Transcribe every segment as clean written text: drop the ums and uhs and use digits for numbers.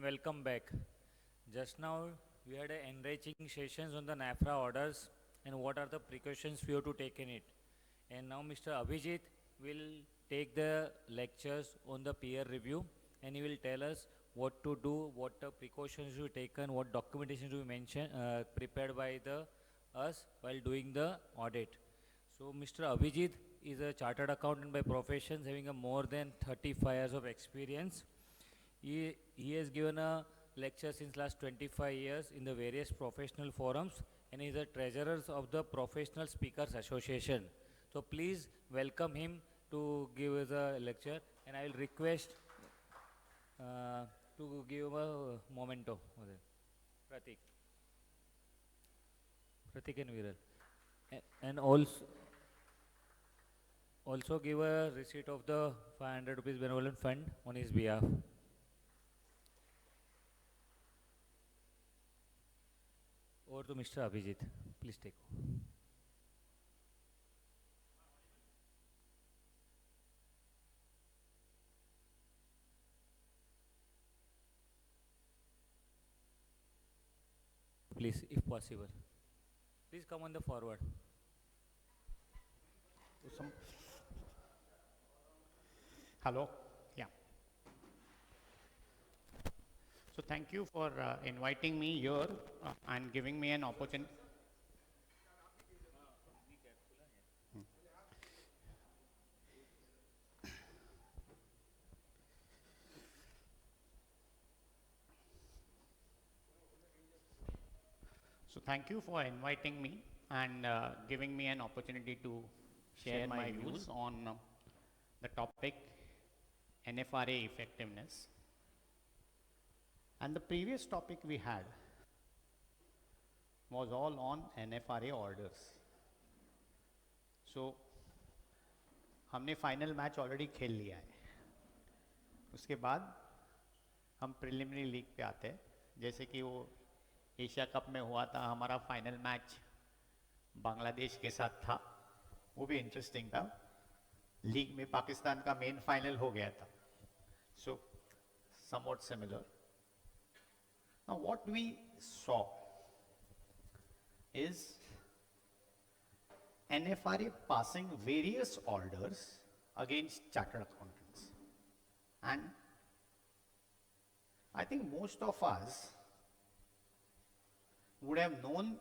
welcome back. Just now we had enriching sessions on the NAFRA orders and what are the precautions we have to take in it. And now Mr. Abhijit will take the lectures on the peer review and he will tell us what to do, what precautions to be taken, what documentation to be mentioned, prepared by the us while doing the audit. So Mr. Abhijit is a chartered accountant by profession having a more than 35 years of experience. He has given a lecture since last 25 years in the various professional forums and is a treasurer of the Professional Speakers Association. So please welcome him to give us a lecture and I will request to give a memento. Pratik. Pratik and Viral. And also give a receipt of the 500 rupees benevolent fund on his behalf. Over to Mr. Abhijit. Please take. Please, if possible. Please come on the forward. Some Hello. Yeah. So thank you for inviting me here and giving me an opportunity. So thank you for inviting me and giving me an opportunity to share my views on the topic NFRA effectiveness. And the previous topic we had was all on NFRA orders. So हमने final match already खेल लिया है. उसके बाद हम preliminary league पे आते हैं. जैसे कि वो एशिया कप में हुआ था, हमारा फाइनल मैच बांग्लादेश के साथ था. वो भी इंटरेस्टिंग था. लीग में पाकिस्तान का मेन फाइनल हो गया था. So somewhat similar. Now what we saw is NFRA passing various orders against chartered accountants. And I think most of us would have known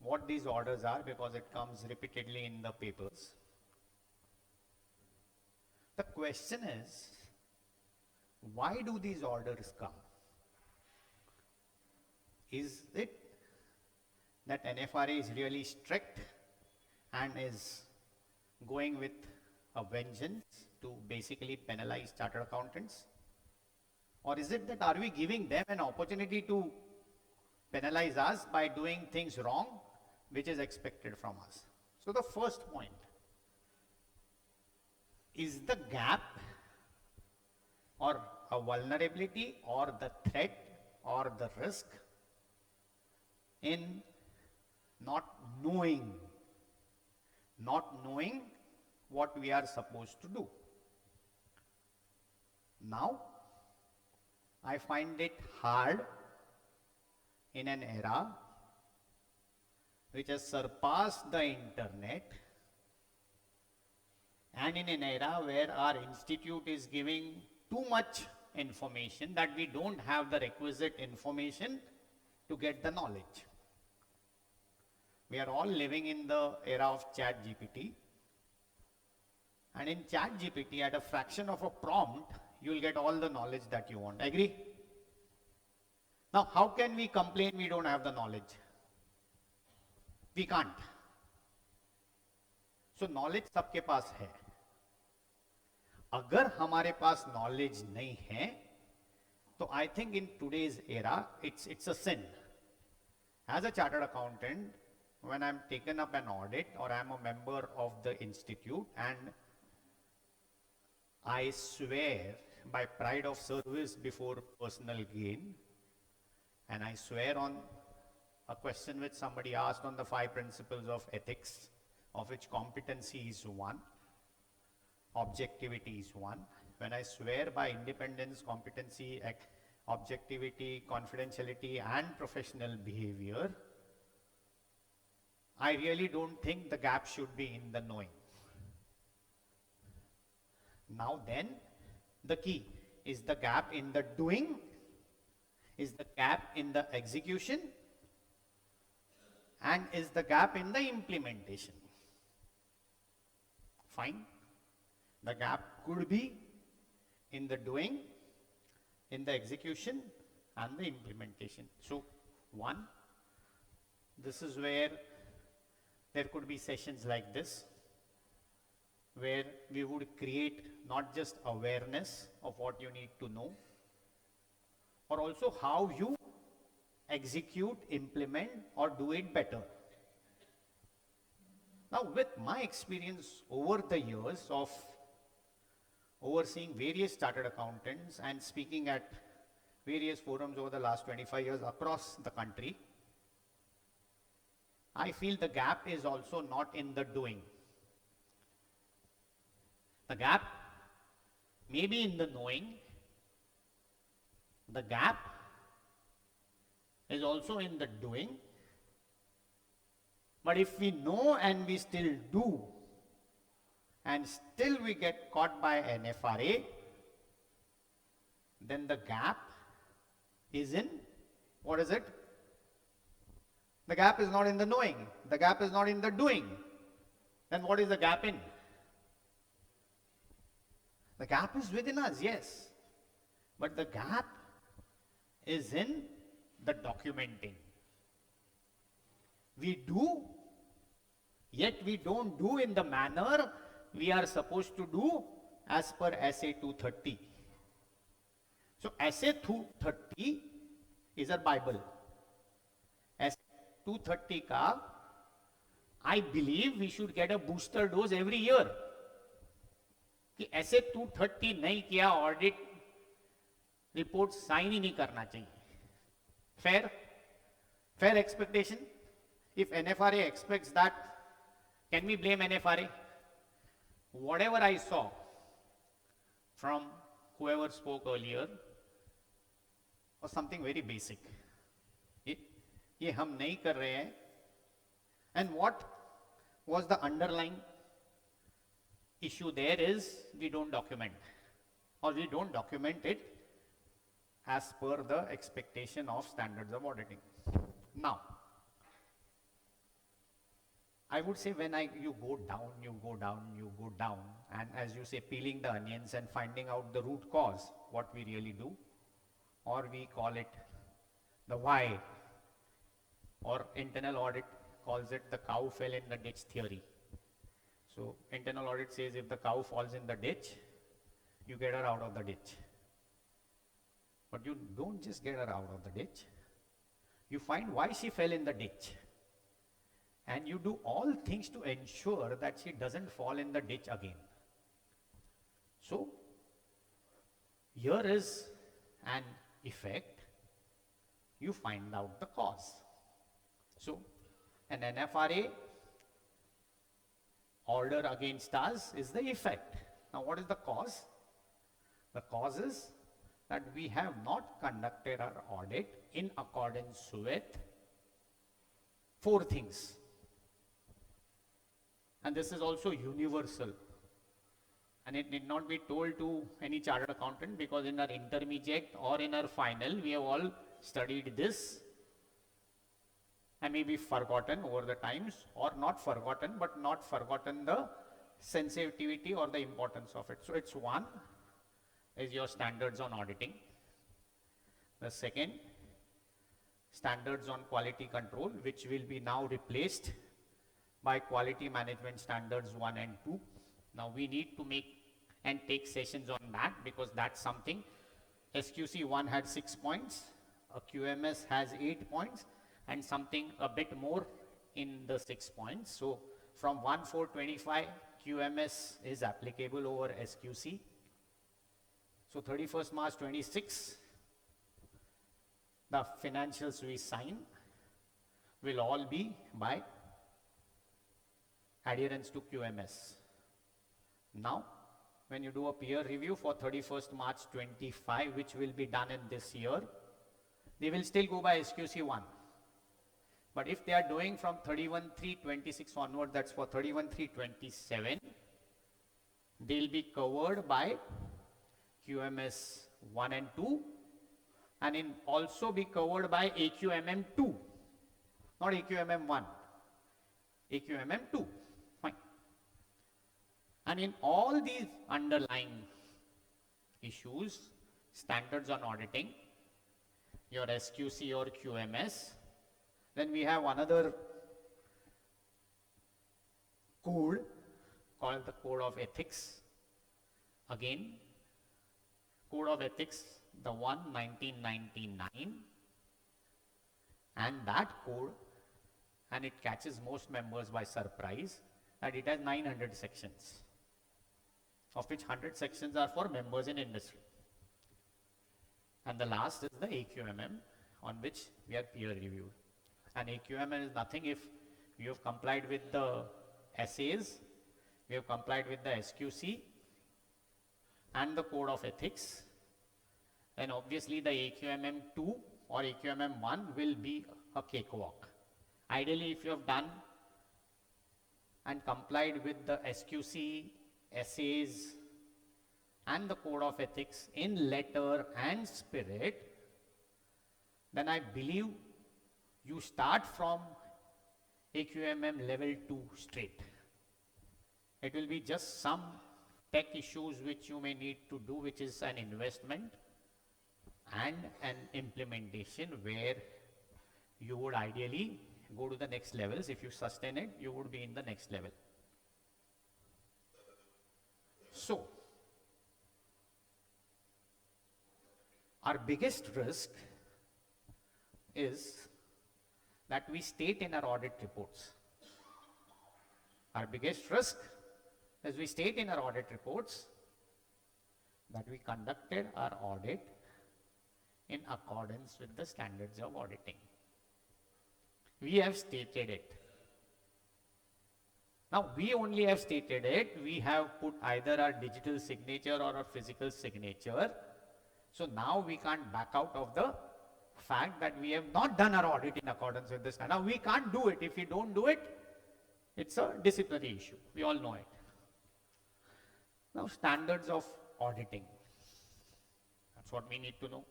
what these orders are because it comes repeatedly in the papers. The question is, why do these orders come? Is it that NFRA is really strict and is going with a vengeance to basically penalize chartered accountants? Or is it that are we giving them an opportunity to penalize us by doing things wrong, which is expected from us? So the first point is the gap or a vulnerability or the threat or the risk in not knowing what we are supposed to do. Now, I find it hard in an era which has surpassed the internet and in an era where our institute is giving too much information that we don't have the requisite information to get the knowledge. We are all living in the era of ChatGPT, and in ChatGPT at a fraction of a prompt you will get all the knowledge that you want. Agree? Now how can we complain we don't have the knowledge? We can't. So knowledge सबके पास है. अगर हमारे पास knowledge नहीं है, तो I think in today's era it's a sin. As a chartered accountant, when I'm taken up an audit or I'm a member of the institute and I swear by pride of service before personal gain, and I swear on a question which somebody asked on the 5 principles of ethics, of which competency is one, objectivity is one, when I swear by independence, competency, objectivity, confidentiality, and professional behavior, I really don't think the gap should be in the knowing. Now then, the key is the gap in the doing, is the gap in the execution, and is the gap in the implementation. Fine. The gap could be in the doing, in the execution, and the implementation. So, one, this is where there could be sessions like this, where we would create not just awareness of what you need to know, or also how you execute, implement, or do it better. Now, with my experience over the years of overseeing various chartered accountants and speaking at various forums over the last 25 years across the country, I feel the gap is also not in the doing. The gap may be in the knowing. The gap is also in the doing. But if we know and we still do, and still we get caught by an FRA, then the gap is in, what is it? The gap is not in the knowing. The gap is not in the doing. Then what is the gap in? The gap is within us, yes. But the gap is in the documenting. We do, yet we don't do in the manner we are supposed to do as per SA 230. So SA 230 is a Bible. SA 230 ka, I believe we should get a booster dose every year. कि ऐसे 230 नहीं किया audit report sign ही नहीं करना चाहिए. Fair expectation. If NFRA expects that, can we blame NFRA? Whatever I saw from whoever spoke earlier was something very basic. ये हम नहीं कर रहे हैं. And what was the underlying issue there is we don't document, or we don't document it as per the expectation of standards of auditing. Now, I would say when you go down, and as you say, peeling the onions and finding out the root cause, what we really do, or we call it the why, or internal audit calls it the cow fell in the ditch theory. So internal audit says if the cow falls in the ditch, you get her out of the ditch. But you don't just get her out of the ditch. You find why she fell in the ditch. And you do all things to ensure that she doesn't fall in the ditch again. So here is an effect. You find out the cause. So an NFRA order against us is the effect. Now what is the cause? The cause is that we have not conducted our audit in accordance with 4 things. And this is also universal. And it need not be told to any chartered accountant, because in our intermediate or in our final, we have all studied this and maybe forgotten over the times, or not forgotten, but not forgotten the sensitivity or the importance of it. So it's one is your standards on auditing. The second, standards on quality control, which will be now replaced by quality management standards 1 and 2. Now we need to make and take sessions on that, because that's something. SQC 1 had 6 points, a QMS has 8 points, and something a bit more in the 6 points. So from 1/4/25, QMS is applicable over SQC. So 31st March 26, the financials we sign will all be by adherence to QMS. Now, when you do a peer review for 31st March 25, which will be done in this year, they will still go by SQC 1. But if they are doing from 31/3/26 onward, that's for 31/3/27, they'll be covered by QMS 1 and 2, and in also be covered by AQMM 2, not AQMM 1, AQMM 2. Fine. And in all these underlying issues, standards on auditing, your SQC or QMS, then we have another code called the Code of Ethics. Again, Code of Ethics, the one 1999, and that code, and it catches most members by surprise, that it has 900 sections, of which 100 sections are for members in industry. And the last is the AQMM, on which we are peer reviewed. And AQMM is nothing if you have complied with the essays, we have complied with the SQC and the Code of Ethics, then obviously the AQMM 2 or AQMM 1 will be a cakewalk. Ideally, if you have done and complied with the SQC, essays and the Code of Ethics in letter and spirit, then I believe you start from AQMM level 2 straight. It will be just some tech issues which you may need to do, which is an investment and an implementation where you would ideally go to the next levels. If you sustain it, you would be in the next level. So, our biggest risk is that we state in our audit reports. Our biggest risk is we state in our audit reports that we conducted our audit in accordance with the standards of auditing. We have stated it. Now, we only have stated it. We have put either our digital signature or our physical signature. So now we can't back out of the fact that we have not done our audit in accordance with this. Now we can't do it. If we don't do it, it's a disciplinary issue. We all know it. Now, standards of auditing. That's what we need to know.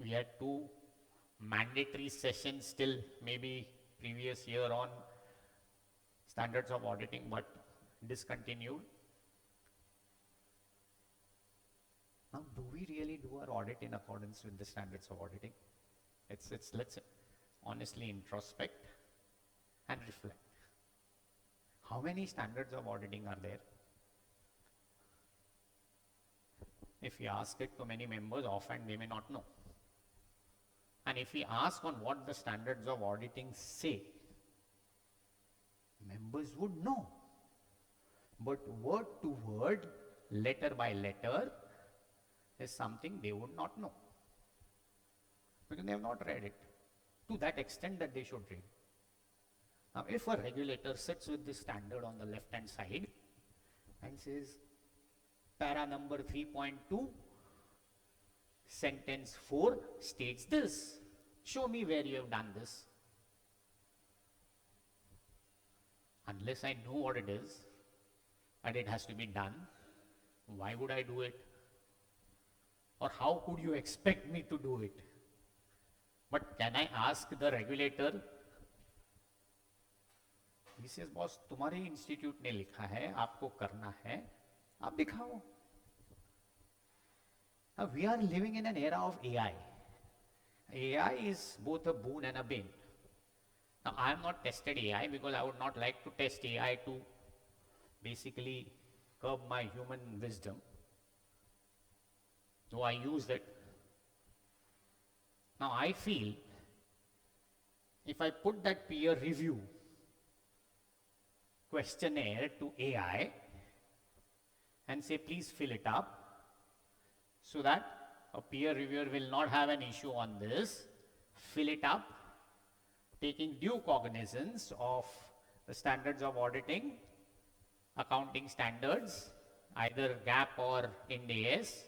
We had 2 mandatory sessions still, maybe previous year on standards of auditing, but discontinued. Now, do we really do our audit in accordance with the standards of auditing? Let's honestly introspect and reflect. How many standards of auditing are there? If we ask it to many members, often they may not know. And if we ask on what the standards of auditing say, members would know. But word to word, letter by letter, is something they would not know. Because they have not read it to that extent that they should read. Now, if a regulator sits with this standard on the left hand side and says, para number 3.2, sentence 4 states this. Show me where you have done this. Unless I know what it is and it has to be done, why would I do it? Or how could you expect me to do it? But can I ask the regulator? He says, boss, तुम्हारे institute ने लिखा है, आपको करना है, आप दिखाओ. Now, we are living in an era of AI. AI is both a boon and a bane. Now, I have not tested AI because I would not like to test AI to basically curb my human wisdom. So I used it. Now, I feel if I put that peer review questionnaire to AI and say, please fill it up, so that a peer reviewer will not have an issue on this, fill it up, taking due cognizance of the standards of auditing, accounting standards, either GAP or Ind AS,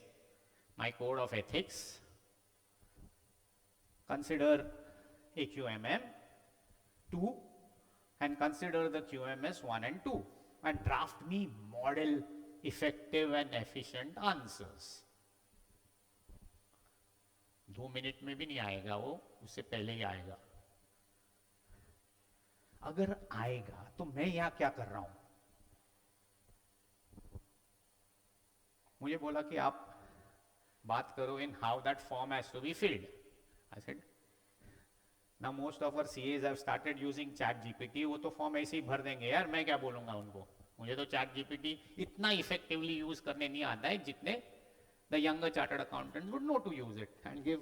my code of ethics. Consider a QMM 2 and consider the QMS 1 and 2 and draft me model effective and efficient answers. 2 minute में भी नहीं आएगा वो, उससे पहले ही आएगा. अगर आएगा तो मैं यहां क्या कर रहा हूं? मुझे बोला कि आप बात करो in how that form has to be filled. I said, now most of our CAs have started using ChatGPT. वो तो फॉर्म ऐसे ही भर देंगे यार, मैं क्या बोलूंगा उनको. मुझे तो ChatGPT इतना इफेक्टिवली यूज करने नहीं आता है जितने the younger chartered accountants would know to use it and give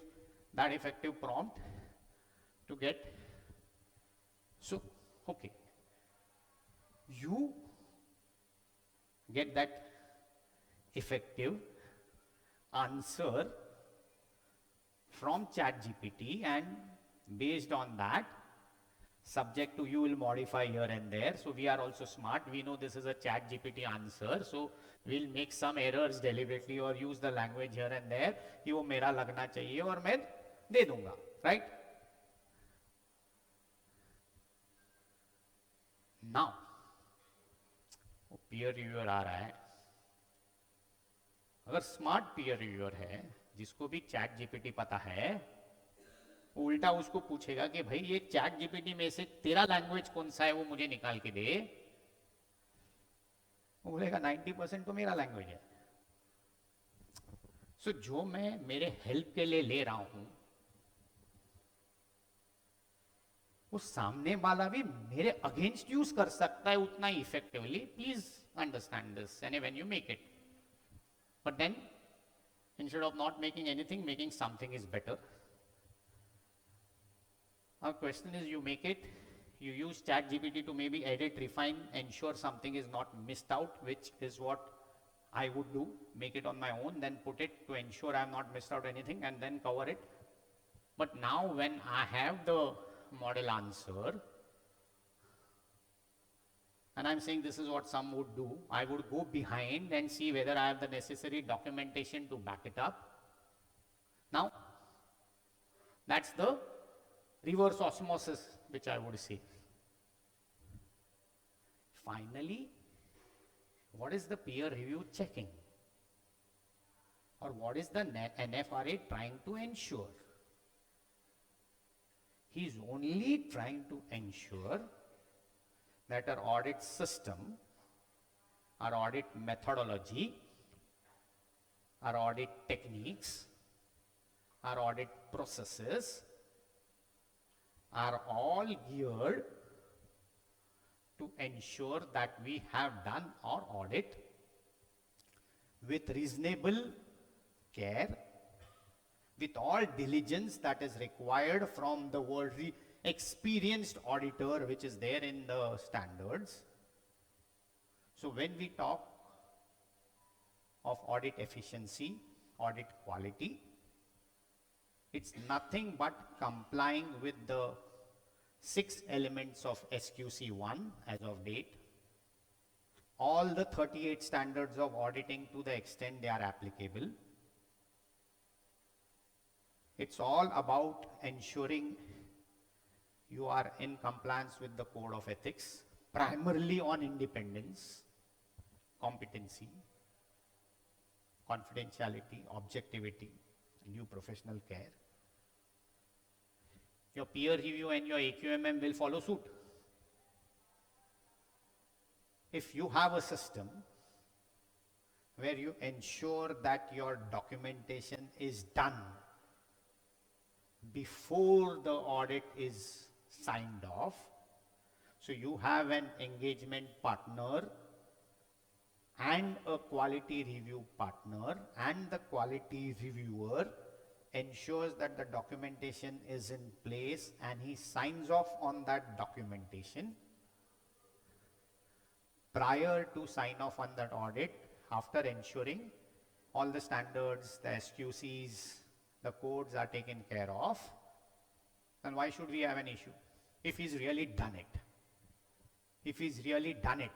that effective prompt to get. So, okay, you get that effective answer from ChatGPT, and based on that, subject to you will modify here and there. So we are also smart. We know this is a ChatGPT answer. So we'll make some errors deliberately or use the language here and there कि वो मेरा लगना चाहिए और मैं दे दूंगा, right? Now, वो peer reviewer आ रहा है. अगर स्मार्ट peer reviewer है जिसको भी चैट जीपीटी पता है, उल्टा उसको पूछेगा कि भाई ये चैट जीपीटी में से तेरा लैंग्वेज कौन सा है वो मुझे निकाल के दे. वो बोलेगा 90% तो मेरा लैंग्वेज है. सो जो मैं मेरे हेल्प के लिए ले रहा हूं वो सामने वाला भी मेरे अगेंस्ट यूज कर सकता है उतना ही effectively. Please understand this and when you make it. But then instead of not making anything, making something is better. Our question is, you make it, you use ChatGPT to maybe edit, refine, ensure something is not missed out, which is what I would do. Make it on my own, then put it to ensure I have not missed out anything, and then cover it. But now when I have the model answer, and I'm saying this is what some would do, I would go behind and see whether I have the necessary documentation to back it up. Now, that's the reverse osmosis which I would say. Finally, what is the peer review checking? Or what is the NFRA trying to ensure? He's only trying to ensure that our audit system, our audit methodology, our audit techniques, our audit processes are all geared to ensure that we have done our audit with reasonable care, with all diligence that is required from the worldly experienced auditor which is there in the standards. So when we talk of audit efficiency, audit quality, it's nothing but complying with the 6 elements of SQC1 as of date, all the 38 standards of auditing to the extent they are applicable. It's all about ensuring you are in compliance with the code of ethics, primarily on independence, competency, confidentiality, objectivity, and due professional care. Your peer review and your AQMM will follow suit. If you have a system where you ensure that your documentation is done before the audit is signed off, so you have an engagement partner and a quality review partner, and the quality reviewer ensures that the documentation is in place and he signs off on that documentation prior to sign off on that audit, after ensuring all the standards, the SQCs, the codes are taken care of, then why should we have an issue? If he's really done it. If he's really done it.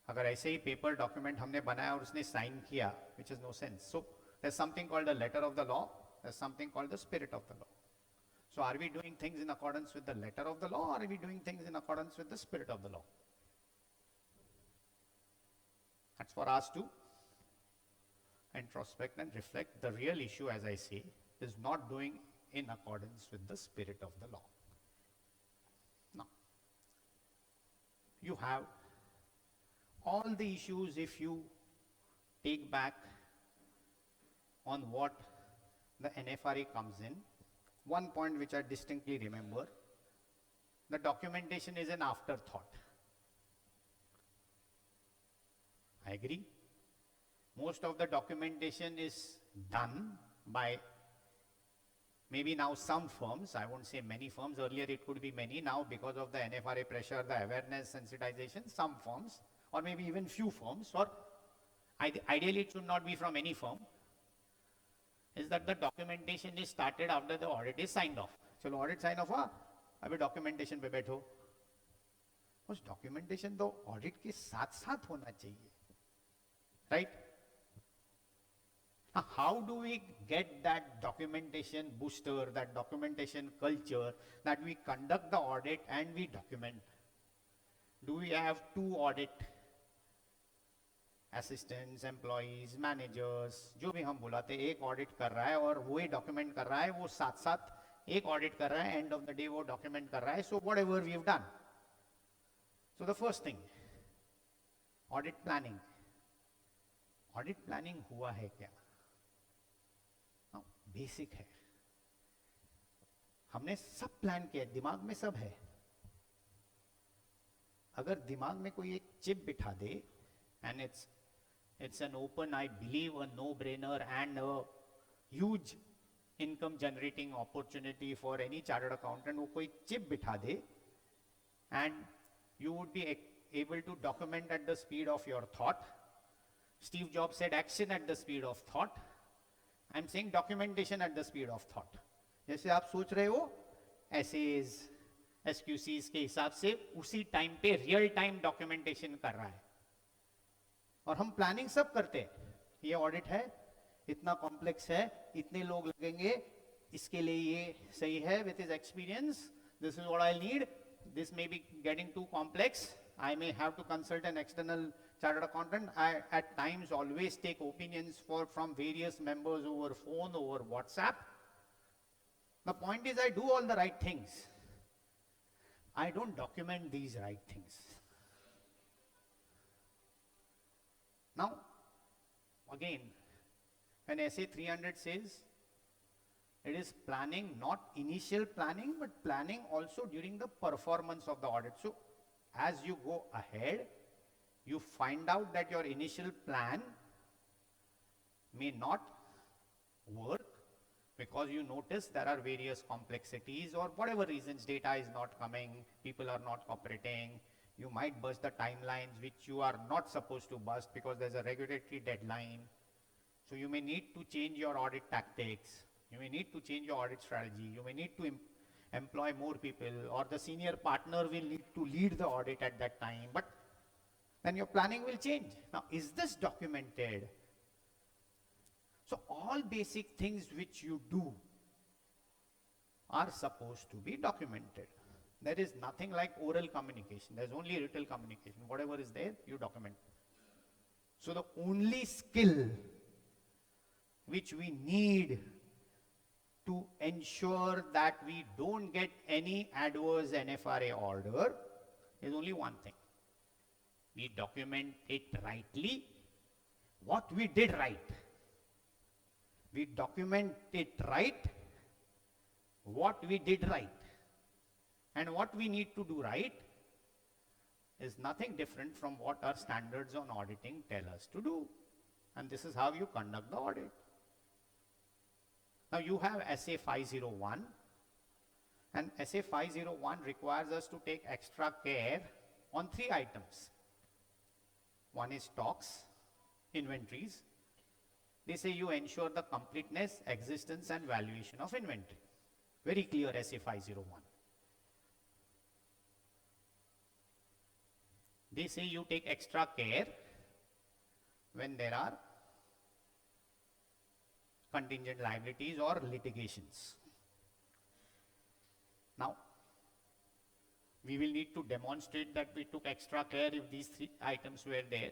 अगर ऐसे ही paper document हमने बनाया और उसने sign किया, which is no sense. So there's something called the letter of the law, there's something called the spirit of the law. So are we doing things in accordance with the letter of the law, or are we doing things in accordance with the spirit of the law? That's for us to introspect and reflect. The real issue, as I say, is not doing in accordance with the spirit of the law. Now, you have all the issues if you take back on what the NFRA comes in. One point which I distinctly remember, the documentation is an afterthought. I agree. Most of the documentation is done by maybe now some firms, I won't say many firms, earlier it could be many, now because of the NFRA pressure, the awareness, sensitization, some firms, or maybe even few firms, or ideally it should not be from any firm, is that the documentation is started after the audit is signed off. चलो audit sign off हुआ, अभी documentation पे बैठो. उस documentation तो audit के साथ साथ होना चाहिए, right? How do we get that documentation booster, that documentation culture, that we conduct the audit and we document? Do we have two audit assistants, employees, managers, जो भी हम बुलाते, एक audit कर रहा है और वो ही document कर रहा है, वो साथ साथ एक audit कर रहा है, end of the day वो document कर रहा है, so whatever we have done. So the first thing, audit planning. Audit planning हुआ है क्या? बेसिक है, हमने सब प्लान किया, दिमाग में सब है. अगर दिमाग में कोई एक चिप बिठा दे, and it's an open, I believe, a no-brainer and a huge income generating opportunity for any chartered accountant, वो कोई चिप बिठा दे, and you would be able to document at the speed of your thought. Steve Jobs said action at the speed of thought. I'm saying documentation at the speed of thought. जैसे आप सोच रहे हो, essays, SQCs के हिसाब से उसी time पे रियल टाइम डॉक्यूमेंटेशन कर रहा है. और हम प्लानिंग सब करते हैं, ये ऑडिट है, इतना कॉम्प्लेक्स है, इतने लोग लगेंगे, इसके लिए ये सही है, with his experience, this is what I'll need, this may be getting too complex, I may have to consult an external chartered accountant. I at times always take opinions from various members over phone, over WhatsApp. The point is I do all the right things. I don't document these right things. Now, again, when SA 300 says, it is planning, not initial planning, but planning also during the performance of the audit. So, as you go ahead, you find out that your initial plan may not work because you notice there are various complexities or whatever reasons, data is not coming, people are not cooperating, you might bust the timelines which you are not supposed to bust because there's a regulatory deadline. So you may need to change your audit tactics, you may need to change your audit strategy, you may need to employ more people, or the senior partner will need to lead the audit at that time, but then your planning will change. Now, is this documented? So all basic things which you do are supposed to be documented. There is nothing like oral communication. There's only written communication. Whatever is there, you document. So the only skill which we need to ensure that we don't get any adverse NFRA order is only one thing. We document it rightly, what we did right. We document it right, what we did right. And what we need to do right is nothing different from what our standards on auditing tell us to do. And this is how you conduct the audit. Now you have SA 501, and SA 501 requires us to take extra care on 3 items. One is stocks, inventories. They say you ensure the completeness, existence and valuation of inventory. Very clear SA 501. They say you take extra care when there are contingent liabilities or litigations. Now, we will need to demonstrate that we took extra care if these three items were there.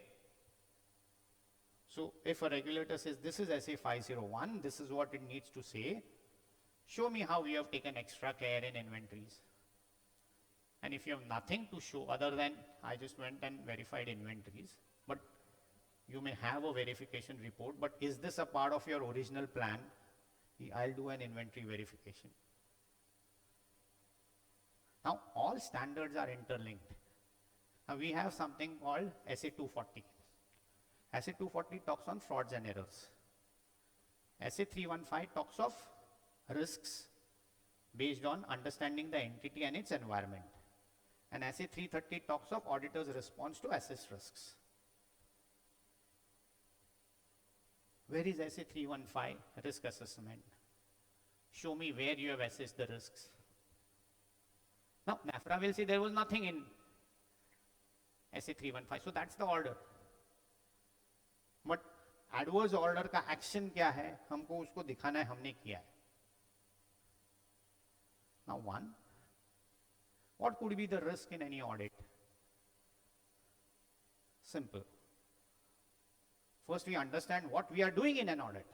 So if a regulator says this is SA 501, this is what it needs to say, show me how you have taken extra care in inventories. And if you have nothing to show other than I just went and verified inventories, but you may have a verification report, but is this a part of your original plan? I'll do an inventory verification. Now, all standards are interlinked. Now, we have something called SA 240. SA 240 talks on frauds and errors. SA 315 talks of risks based on understanding the entity and its environment. And SA 330 talks of auditor's response to assessed risks. Where is SA 315 risk assessment? Show me where you have assessed the risks. Now, NAFRA will say there was nothing in SA 315. So that's the order. But adverse order का action क्या है? हमको उसको दिखाना है हमने किया है. Now one, what could be the risk in any audit? Simple. First we understand what we are doing in an audit.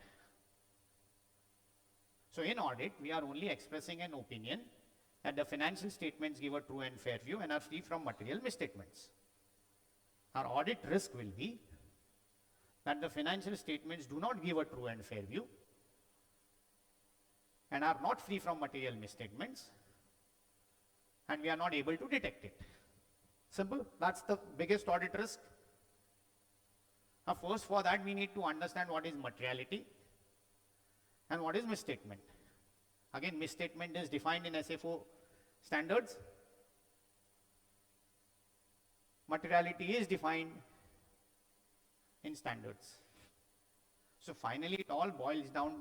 So in audit, we are only expressing an opinion that the financial statements give a true and fair view and are free from material misstatements. Our audit risk will be that the financial statements do not give a true and fair view and are not free from material misstatements, and we are not able to detect it. Simple. That's the biggest audit risk. Now, first for that we need to understand what is materiality and what is misstatement. Again, misstatement is defined in SA4 standards. Materiality is defined in standards. So finally, it all boils down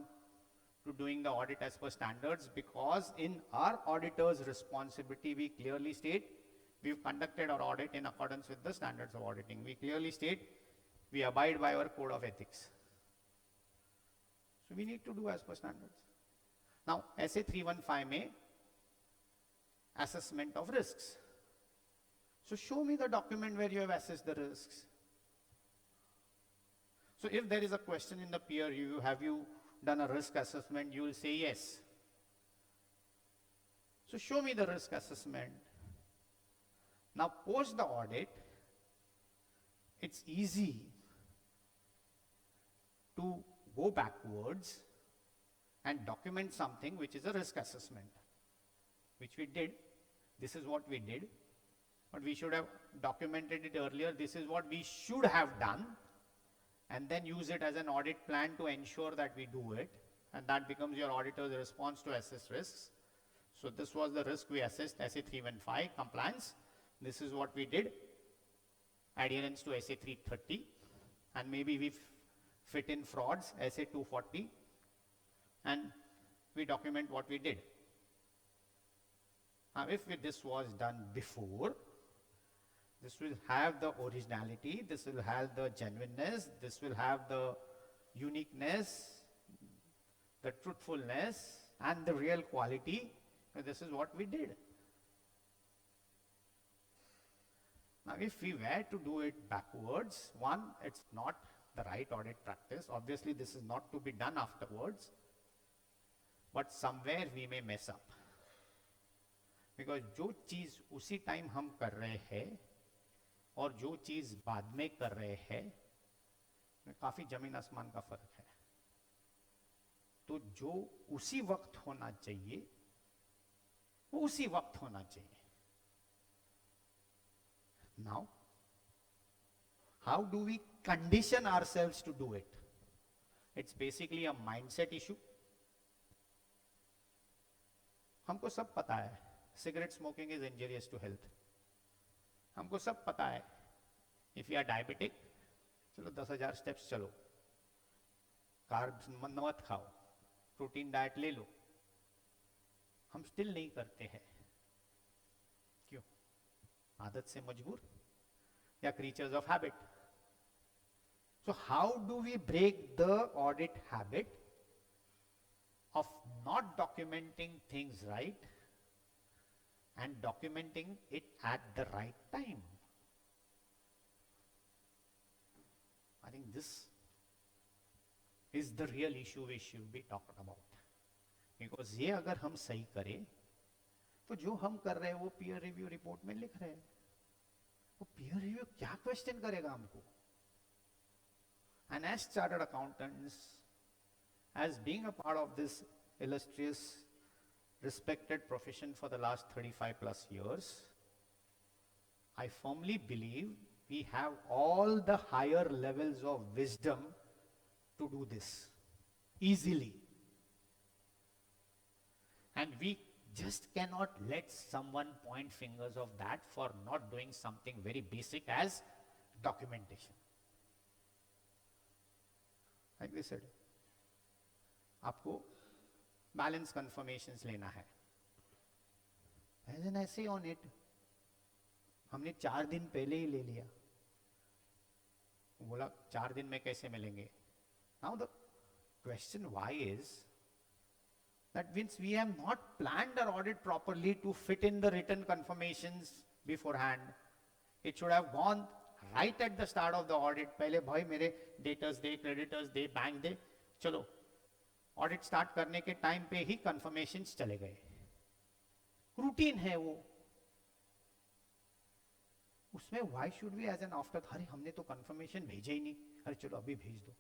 to doing the audit as per standards, because in our auditor's responsibility, we clearly state we've conducted our audit in accordance with the standards of auditing. We clearly state we abide by our code of ethics. So we need to do as per standards. Now, SA 315 may assessment of risks. So show me the document where you have assessed the risks. So if there is a question in the peer review, have you done a risk assessment? You will say yes. So show me the risk assessment. Now post the audit, it's easy to go backwards and document something which is a risk assessment, which we did. This is what we did, but we should have documented it earlier. This is what we should have done, and then use it as an audit plan to ensure that we do it, and that becomes your auditor's response to assess risks. So this was the risk we assessed, SA 315, compliance. This is what we did, adherence to SA 330, and maybe we fit in frauds, SA 240, and we document what we did. Now if this was done before, this will have the originality, this will have the genuineness, this will have the uniqueness, the truthfulness, and the real quality. This is what we did. Now, if we were to do it backwards, one, it's not the right audit practice. Obviously, this is not to be done afterwards, but somewhere we may mess up. Because जो चीज उसी time हम कर रहे हैं और जो चीज बाद में कर रहे हैं, में काफी जमीन आसमान का फर्क है. तो जो उसी वक्त होना चाहिए, वो उसी वक्त होना चाहिए. Now, how do we condition ourselves to do it? It's basically a mindset issue. हमको सब पता है, cigarette smoking is injurious to health. हमको सब पता है, if you are diabetic, चलो 10,000 steps चलो, carbs मत खाओ, protein diet ले लो. हम still नहीं करते हैं. क्यों? आदत से मजबूर. We are creatures of habit. So how do we break the audit habit of not documenting things right and documenting it at the right time? I think this is the real issue we should be talking about. Because ये अगर हम सही करें तो जो हम कर रहे हैं वो पीयर रिव्यू रिपोर्ट में लिख रहे हैं, वो पीयर रिव्यू क्या क्वेश्चन करेगा हमको? And as chartered accountants, as being a part of this illustrious, respected profession for the last 35 plus years, I firmly believe we have all the higher levels of wisdom to do this easily. And we just cannot let someone point fingers of that for not doing something very basic as documentation. Like we said, आपको balance confirmations लेना है, as an ऐसे on it हमने 4 दिन पहले ही ले लिया, बोला 4 दिन में कैसे मिलेंगे? Now the question why is that means we have not planned our audit properly to fit in the written confirmations beforehand. It should have gone right at the start of the audit. पहले भाई मेरे debtors दे, creditors दे, bank दे, चलो audit start करने के time पे ही confirmations चले गए. Routine है वो, उसमें why should we as an after, अरे हमने तो कंफर्मेशन भेजे ही नहीं, अरे चलो अभी भेज दो.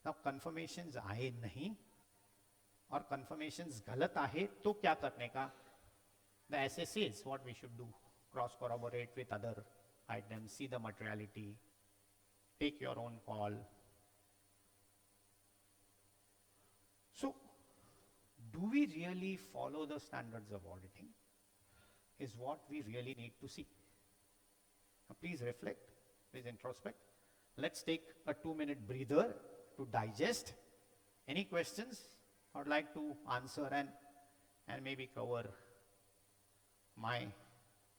अब कंफर्मेशंस आए नहीं और कंफर्मेशंस गलत आए तो क्या करने का? The SSS what we should do, cross collaborate with other items, see the materiality, take your own call. So, do we really follow the standards of auditing? Is what we really need to see. Now, please reflect, please introspect. Let's take a 2-minute breather to digest. Any questions I would like to answer and maybe cover my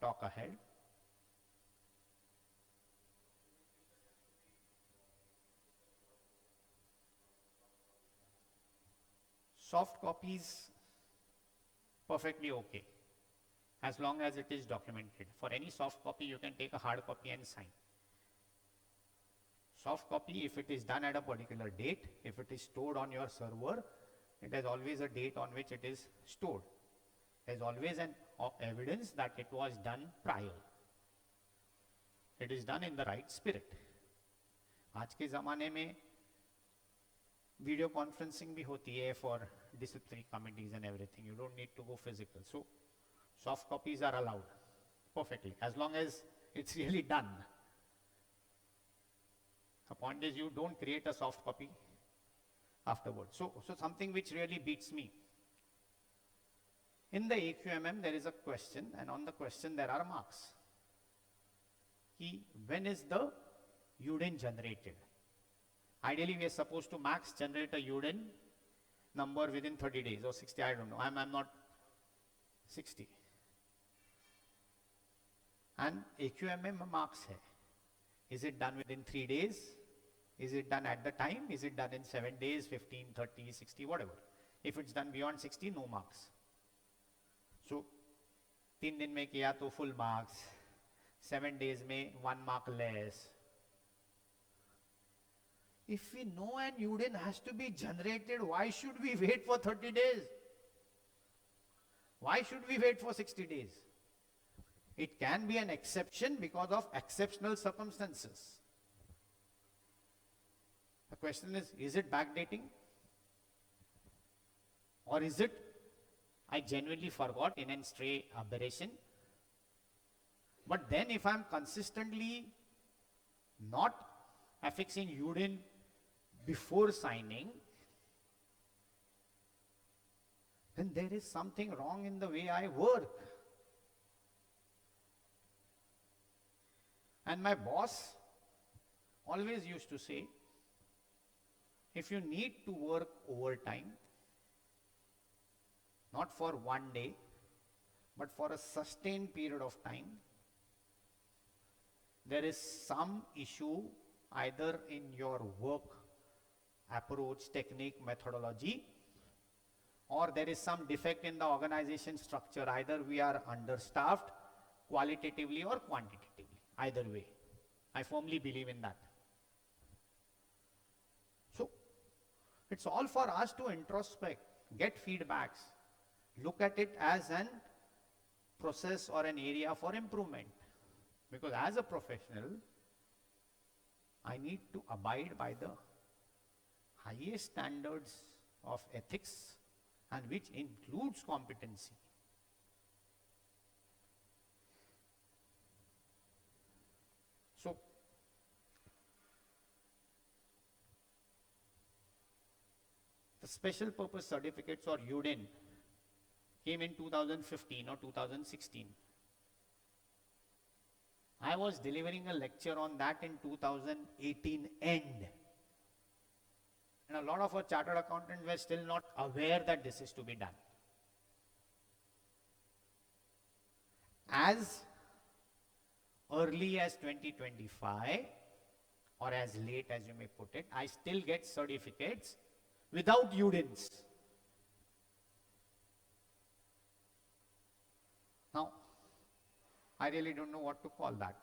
talk ahead. Soft copies, perfectly okay, as long as it is documented. For any soft copy, you can take a hard copy and sign. Soft copy, if it is done at a particular date, if it is stored on your server, it has always a date on which it is stored. There is always an evidence that it was done prior. It is done in the right spirit. आज के ज़माने में video conferencing भी होती है for disciplinary committees and everything. You don't need to go physical. So, soft copies are allowed perfectly, as long as it's really done. The point is you don't create a soft copy afterwards. So something which really beats me. In the AQMM, there is a question, and on the question there are marks. When is the UDIN generated? Ideally, we are supposed to max generate a UDIN number within 30 days or 60, I don't know. I'm not 60. And AQMM marks hai. Is it done within 3 days? Is it done at the time? Is it done in 7 days, 15, 30, 60, whatever? If it's done beyond 60, no marks. So, 3 दिन में किया तो full marks. 7 days में 1 mark less. If we know an UDIN has to be generated, why should we wait for 30 days? Why should we wait for 60 days? It can be an exception because of exceptional circumstances. The question is it backdating? Or is it, I genuinely forgot in a stray aberration? But then if I'm consistently not affixing UDIN before signing, then there is something wrong in the way I work. And my boss always used to say, if you need to work overtime, not for one day, but for a sustained period of time, there is some issue either in your work approach, technique, methodology, or there is some defect in the organization structure. Either we are understaffed qualitatively or quantitatively. Either way. I firmly believe in that. So, it's all for us to introspect, get feedbacks, look at it as an process or an area for improvement. Because as a professional, I need to abide by the highest standards of ethics, and which includes competency. So, the special purpose certificates or UDIN came in 2015 or 2016. I was delivering a lecture on that in 2018 end. And a lot of our chartered accountants were still not aware that this is to be done. As early as 2025, or as late as you may put it, I still get certificates without UDINs. Now, I really don't know what to call that.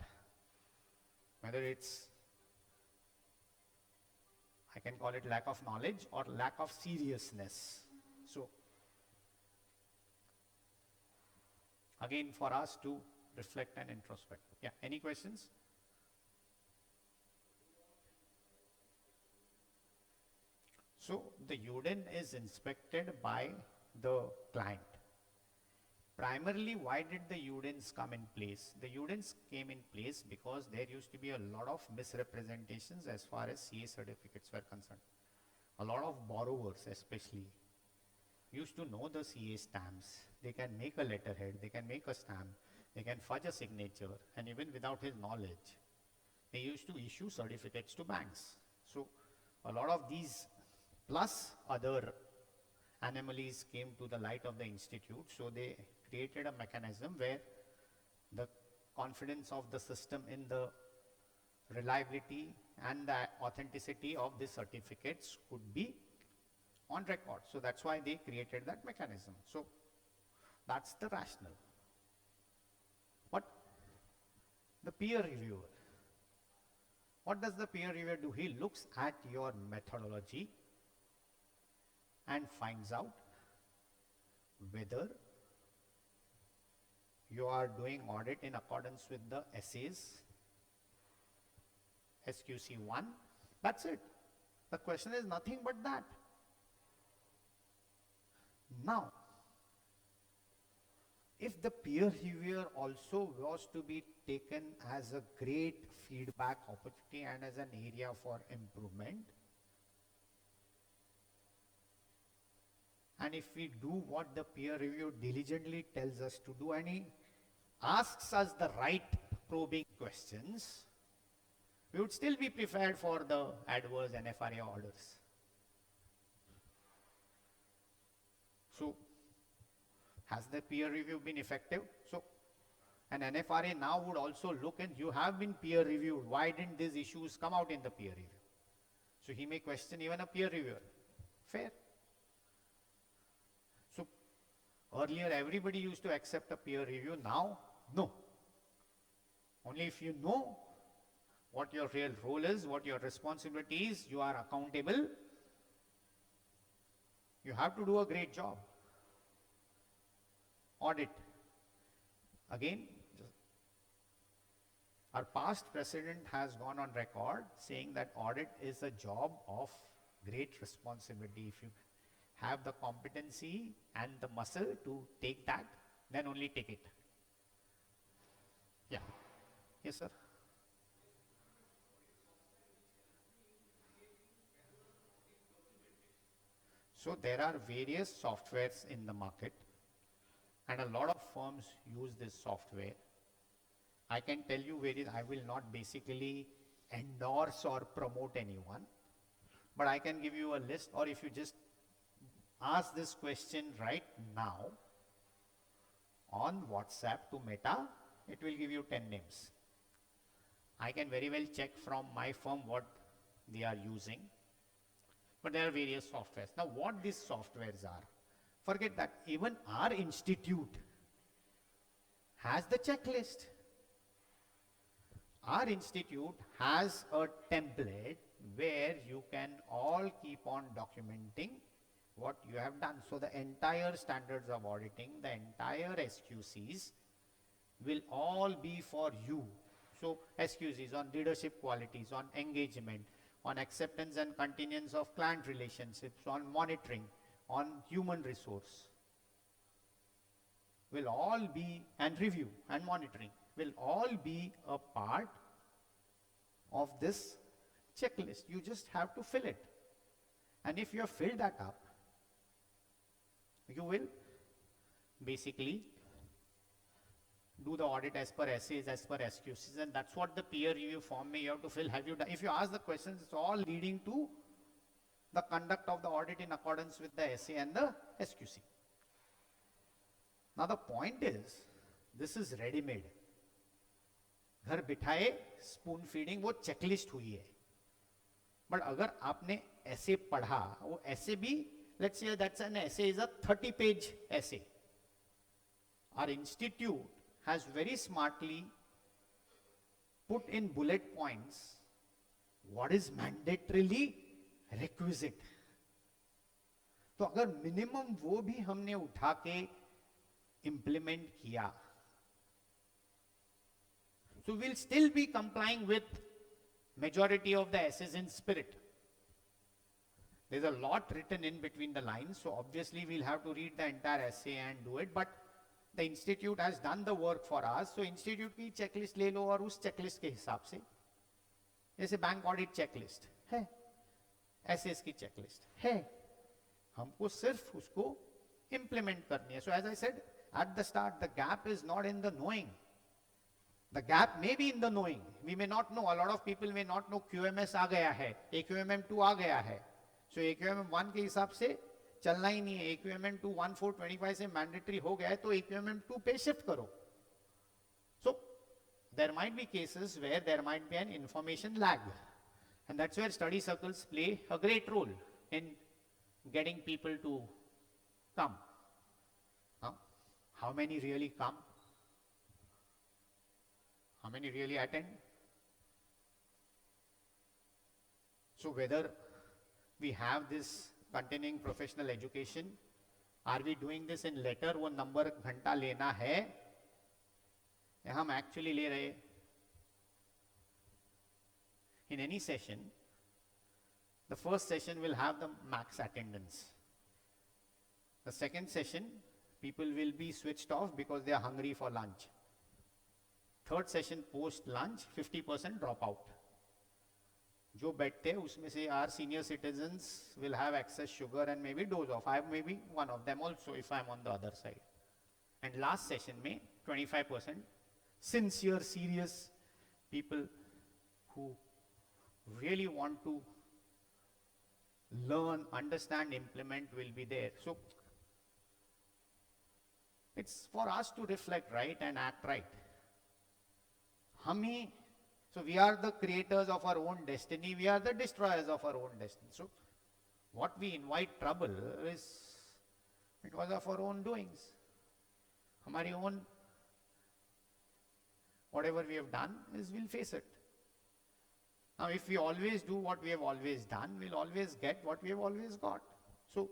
Whether it's, I can call it lack of knowledge or lack of seriousness. So, again, for us to reflect and introspect. Yeah, any questions? So, the UDIN is inspected by the client. Primarily, why did the UDINs come in place? The UDINs came in place because there used to be a lot of misrepresentations as far as CA certificates were concerned. A lot of borrowers especially used to know the CA stamps. They can make a letterhead, they can make a stamp, they can fudge a signature, and even without his knowledge, they used to issue certificates to banks. So, a lot of these plus other anomalies came to the light of the institute, so they created a mechanism where the confidence of the system in the reliability and the authenticity of the certificates could be on record. So that's why they created that mechanism. So that's the rationale. But the peer reviewer, what does the peer reviewer do? He looks at your methodology and finds out whether you are doing audit in accordance with the essays, SQC1. That's it. The question is nothing but that. Now, if the peer reviewer also was to be taken as a great feedback opportunity and as an area for improvement, and if we do what the peer review diligently tells us to do, and he asks us the right probing questions, we would still be prepared for the adverse NFRA orders. So, has the peer review been effective? So, an NFRA now would also look, and you have been peer reviewed. Why didn't these issues come out in the peer review? So, he may question even a peer reviewer. Fair. So, earlier everybody used to accept a peer review. Now, no. Only if you know what your real role is, what your responsibility is, you are accountable, you have to do a great job. Audit. Again, our past precedent has gone on record saying that audit is a job of great responsibility. If you have the competency and the muscle to take that, then only take it. Yeah. Yes, sir. So there are various softwares in the market, and a lot of firms use this software. I can tell you various, I will not basically endorse or promote anyone, but I can give you a list, or if you just ask this question right now on WhatsApp to Meta, it will give you 10 names. I can very well check from my firm what they are using. But there are various softwares. Now, what these softwares are, forget that. Even our institute has the checklist. Our institute has a template where you can all keep on documenting what you have done. So the entire standards of auditing, the entire SQCs will all be for you. So SQCs on leadership qualities, on engagement, on acceptance and continuance of client relationships, on monitoring, on human resource, will all be, and review and monitoring, will all be a part of this checklist. You just have to fill it. And if you have filled that up, you will basically do the audit as per SAs, as per SQCs, and that's what the peer review form you have to fill. Have you done? If you ask the questions, it's all leading to the conduct of the audit in accordance with the SA and the SQC. Now the point is, this is ready-made. घर बिठाए spoon feeding वो checklist हुई है. But अगर आपने ऐसे पढ़ा, वो ऐसे भी, लेट्स से दैट्स एन ऐसे is a 30-page essay. Our institute has very smartly put in bullet points what is mandatorily requisite. तो अगर मिनिमम वो भी हमने उठा के इंप्लीमेंट किया, so we'll still be complying with majority of the essays in spirit. There's a lot written in between the lines, so obviously we'll have to read the entire essay and do it, but the institute has done the work for us. So institute की checklist ले लो और उस checklist के हिसाब से, जैसे bank audit checklist है, essays की checklist है, हमको सिर्फ उसको implement करनी है. So as I said at the start, the gap is not in the knowing. The gap may be in the knowing. We may not know. A lot of people may not know QMS आ गया है, AQMM2 आ गया है. So AQMM1 के हिसाब से चलना ही नहीं है. AQMM2 1425 से मैंडेटरी हो गया है, तो AQMM2 पे शिफ्ट करो. So there might be cases where there might be an information lag, and that's where study circles play a great role in getting people to come. How many really come? How many really attend? So whether we have this continuing professional education, are we doing this in letter, वो number घंटा लेना है या हम actually ले रहे? In any session, the first session will have the max attendance. The second session, people will be switched off because they are hungry for lunch. Third session post lunch, 50% drop out. जो बैठते हैं उसमें से our senior citizens will have excess sugar and maybe doze off. I may be one of them also if I'm on the other side. And last session में 25% sincere, serious people who really want to learn, understand, implement will be there. So it's for us to reflect right and act right. So we are the creators of our own destiny, we are the destroyers of our own destiny. So what we invite trouble is because of our own doings. हमारी own, whatever we have done is we'll face it. Now if we always do what we have always done, we'll always get what we have always got. So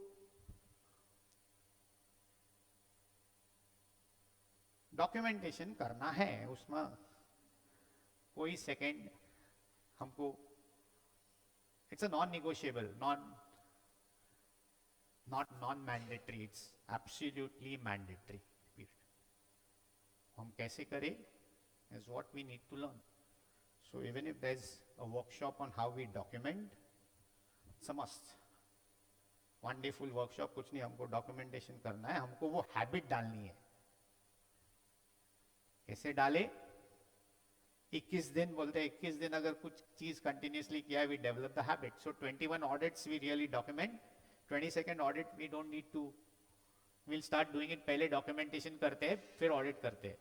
documentation करना है, उसमें कोई second हमको, it's a non-negotiable, not non-mandatory, it's absolutely mandatory. हम कैसे करें is what we need to learn. So even if there's a workshop on how we document, it's a must. One day full workshop कुछ नहीं, हमको documentation करना है, हमको वो habit डालनी है. कैसे डाले? 21 दिन बोलते हैं, 21 दिन अगर कुछ चीज कंटिन्यूसली किया है, we develop the habit. So 21 audits we really document. 22nd audit we don't need to, we'll start doing it. पहले documentation करते हैं, फिर audit करते हैं.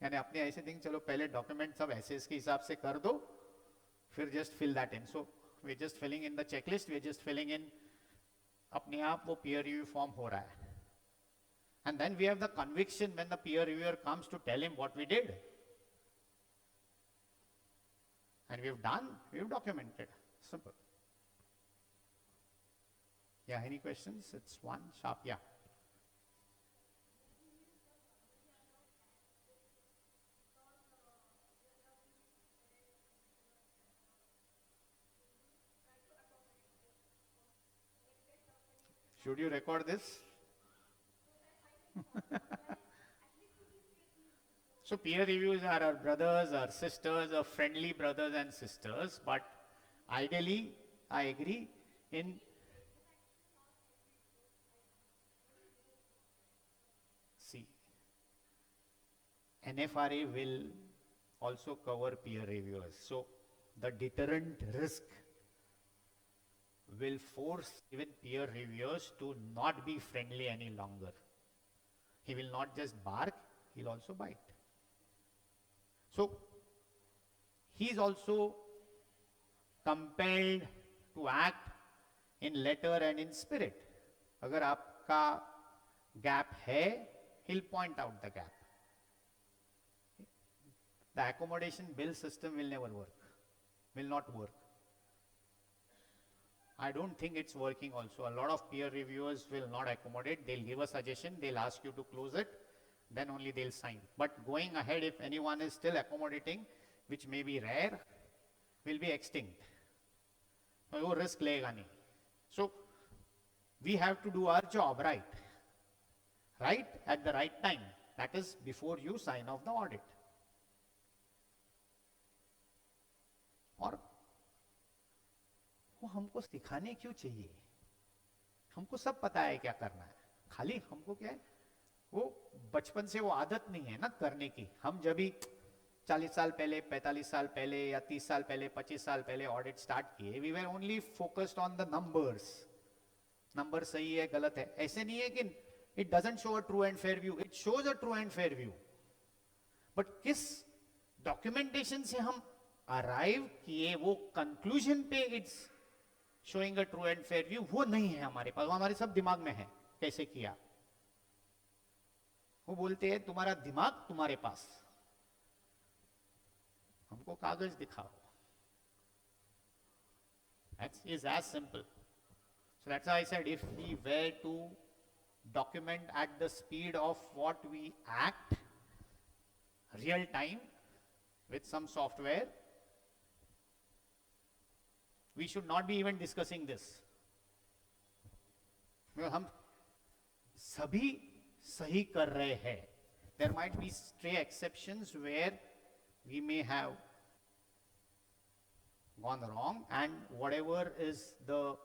यानी अपने ऐसे थिंग, चलो पहले डॉक्यूमेंट सब ऐसे इसके हिसाब से कर दो, फिर just fill that in. So we just filling in the checklist, we just filling in, अपने आप वो peer review फॉर्म हो रहा है. And then we have the conviction when the peer reviewer comes to tell him what we did. And we've done, we've documented. Simple. Yeah, any questions? It's one sharp, yeah. Should you record this? So peer reviews are our brothers, our sisters, our friendly brothers and sisters, but ideally, I agree in. See, NFRA will also cover peer reviewers. So the deterrent risk will force even peer reviewers to not be friendly any longer. He will not just bark, he'll also bite. So he is also compelled to act in letter and in spirit. अगर आपका gap है, he'll point out the gap. The accommodation bill system will never work, will not work. I don't think it's working also. A lot of peer reviewers will not accommodate. They'll give a suggestion, they'll ask you to close it, then only they'll sign. But going ahead, if anyone is still accommodating, which may be rare, will be extinct. So, वो risk लेगा नहीं. So, we have to do our job right. Right at the right time. That is before you sign off the audit. और वो हमको सिखाने क्यों चाहिए? हमको सब पता है क्या करना है. खाली हमको क्या है, वो बचपन से वो आदत नहीं है ना करने की. हम जब भी 40 साल पहले, 45 साल पहले या 30 साल पहले, 25 साल पहले ऑडिट स्टार्ट किए, we were only focused on the numbers. Number सही है गलत है, ऐसे नहीं है कि it doesn't show a true and fair view, it shows a true and fair view. But किस डॉक्यूमेंटेशन से हम अराइव किए वो कंक्लूजन पे it's showing a true and fair view, वो नहीं है हमारे पास. वो हमारे सब दिमाग में है कैसे किया. वो बोलते हैं तुम्हारा दिमाग तुम्हारे पास, हमको कागज दिखाओ. That is as simple. So that's why I said if we were to document at the speed of what we act, real time, with some software, we should not be even discussing this. हम सभी सही कर रहे हैं. There might be stray exceptions where we may have gone wrong, and whatever is the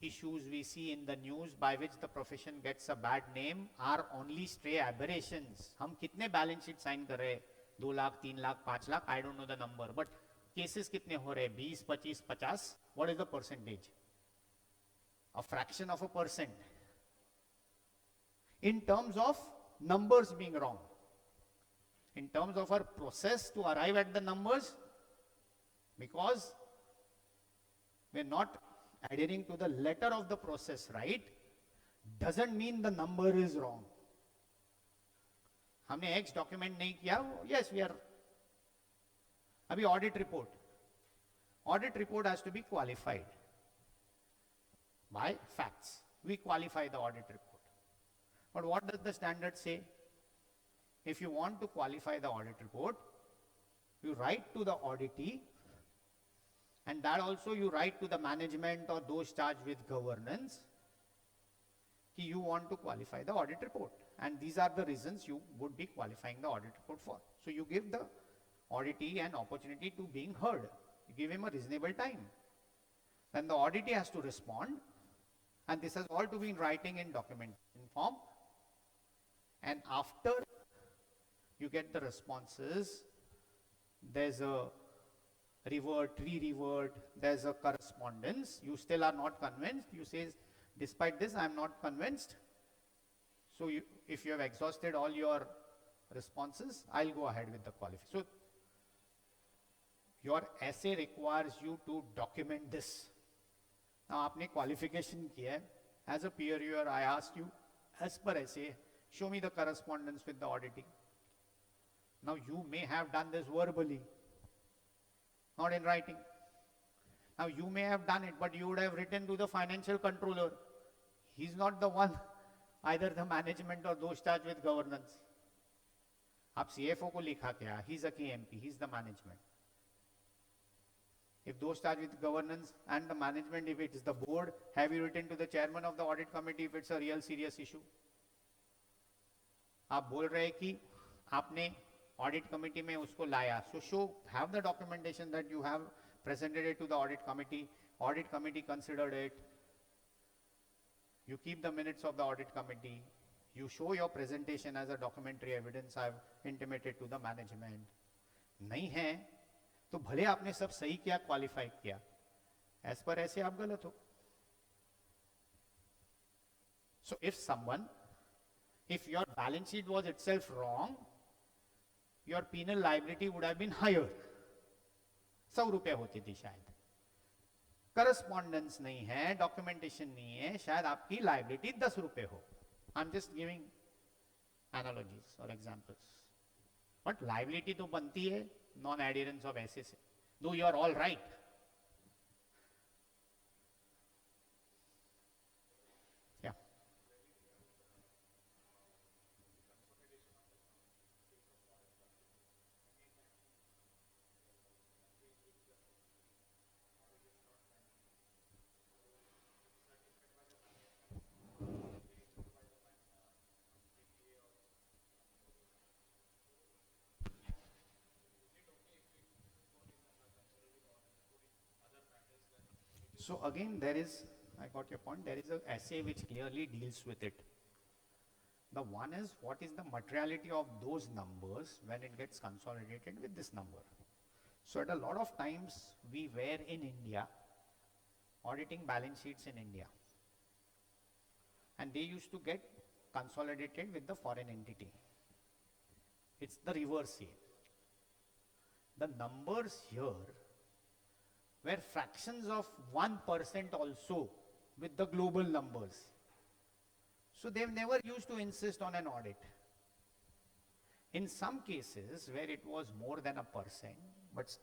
issues we see in the news by which the profession gets a bad name are only stray aberrations. हम कितने balance sheet sign कर रहे हैं? 2 lakh, 3 lakh, 5 lakh, I don't know the number, but cases कितने हो रहे हैं? 20, 25, 50. What is the percentage? A fraction of a percent. In terms of numbers being wrong, in terms of our process to arrive at the numbers, because we're not adhering to the letter of the process, right, doesn't mean the number is wrong. हमने X document नहीं किया, yes we are. अभी audit report has to be qualified by facts. We qualify the audit report. But what does the standard say? If you want to qualify the audit report, you write to the auditee, and that also you write to the management or those charged with governance, that you want to qualify the audit report. And these are the reasons you would be qualifying the audit report for. So you give the auditee an opportunity to being heard. You give him a reasonable time. Then the auditee has to respond, and this has all to be in writing in documentation form. And after you get the responses, there's a revert, re-revert, there's a correspondence. You still are not convinced. You say, despite this, I am not convinced. So if you have exhausted all your responses, I'll go ahead with the qualification. So your essay requires you to document this. Now, आपने qualification किया है. As a peer reviewer, I asked you, as per essay, show me the correspondence with the auditing. Now, you may have done this verbally, not in writing. Now, you may have done it, but you would have written to the financial controller. He's not the one, either the management or those charged with governance. आप CFO को लिखा क्या? He's a KMP, he's the management. If those charged with governance and the management, if it is the board, have you written to the chairman of the audit committee if it's a real serious issue? आप बोल रहे कि आपने audit committee में उसको लाया. So show, have the documentation that you have presented it to the audit committee considered it. You keep the minutes of the audit committee. You show your presentation as a documentary evidence I've intimated to the management. नहीं है तो भले आपने सब सही किया, qualify किया, as per ऐसे आप गलत हो. So if your balance sheet was itself wrong, your penal liability would have been higher. 100 रुपए होती थी शायद. करस्पॉन्डेंस नहीं है, डॉक्यूमेंटेशन नहीं है, शायद आपकी लाइबिलिटी 10 रुपए हो. I am just giving analogies और एग्जांपल्स. बट लाइबिलिटी तो बनती है नॉन एडियरेंस ऑफ ऐसे से. Though you are all right. So again, I got your point, there is an essay which clearly deals with it. The one is, what is the materiality of those numbers when it gets consolidated with this number? So at a lot of times, we were in India, auditing balance sheets in India. And they used to get consolidated with the foreign entity. It's the reverse here. The numbers here were fractions of 1% also with the global numbers. So they've never used to insist on an audit. In some cases where it was more than 1%, but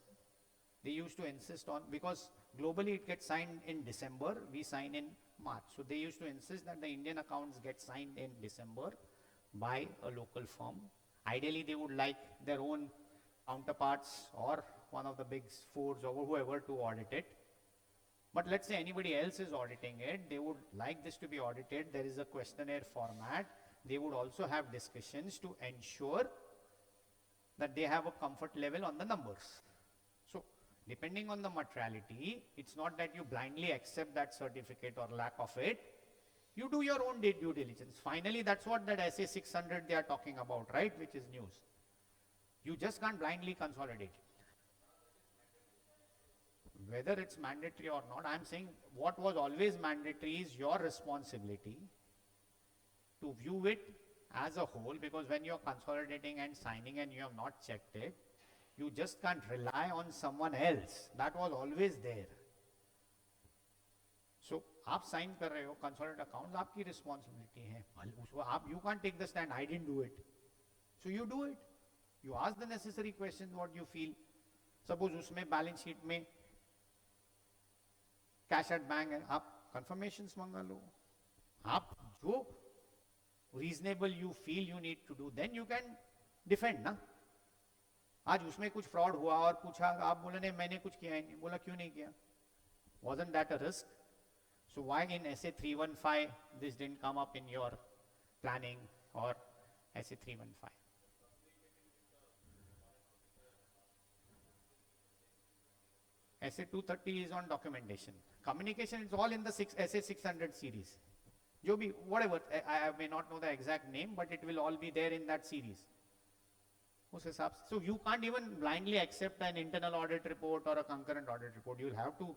they used to insist on, because globally it gets signed in December, we sign in March. So they used to insist that the Indian accounts get signed in December by a local firm. Ideally, they would like their own counterparts or one of the big fours or whoever to audit it. But let's say anybody else is auditing it, they would like this to be audited. There is a questionnaire format. They would also have discussions to ensure that they have a comfort level on the numbers. So depending on the materiality, it's not that you blindly accept that certificate or lack of it. You do your own due diligence. Finally, that's what that SA 600 they are talking about, right? Which is news. You just can't blindly consolidate it. Whether it's mandatory or not, I'm saying what was always mandatory is your responsibility to view it as a whole, because when you're consolidating and signing and you have not checked it, you just can't rely on someone else. That was always there. So, आप sign कर रहे हो consolidate accounts, आपकी responsibility है. You can't take the stand, I didn't do it. So you do it. You ask the necessary questions what you feel. Suppose उसमें balance sheet में cash at bank है, आप confirmations मंगा लो. आप जो reasonable you feel you need to do, then you can defend ना. आज उसमें कुछ fraud हुआ और पूछा, आप बोले नहीं मैंने कुछ किया ही नहीं. बोला क्यों नहीं किया? Wasn't that a risk? So why in SA 315 this didn't come up in your planning or SA 315? SA 230 is on documentation. Communication is all in the SA 600 series. जो भी, whatever, I may not know the exact name, but it will all be there in that series. उस हिसाब से, so you can't even blindly accept an internal audit report or a concurrent audit report. You'll have to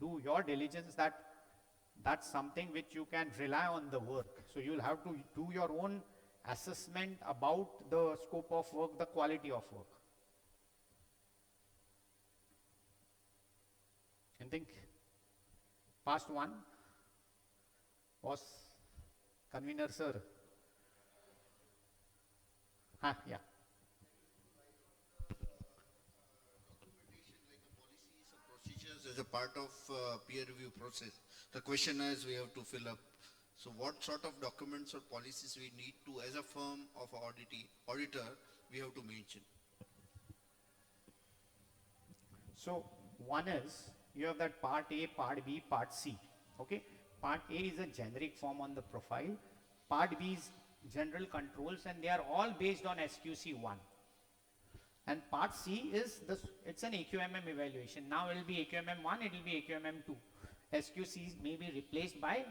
do your diligence that's something which you can rely on the work. So you'll have to do your own assessment about the scope of work, the quality of work. I think past one was convener sir. Yeah. Policies or procedures as a part of peer review process. The question is we have to fill up. So what sort of documents or policies we need to, as a firm of auditor, we have to mention? So one is, you have that part A, part B, part C. Okay. Part A is a generic form on the profile. Part B is general controls, and they are all based on SQC1. And part C is this, it's an AQMM evaluation. Now it will be AQMM1, it will be AQMM2. SQC may be replaced by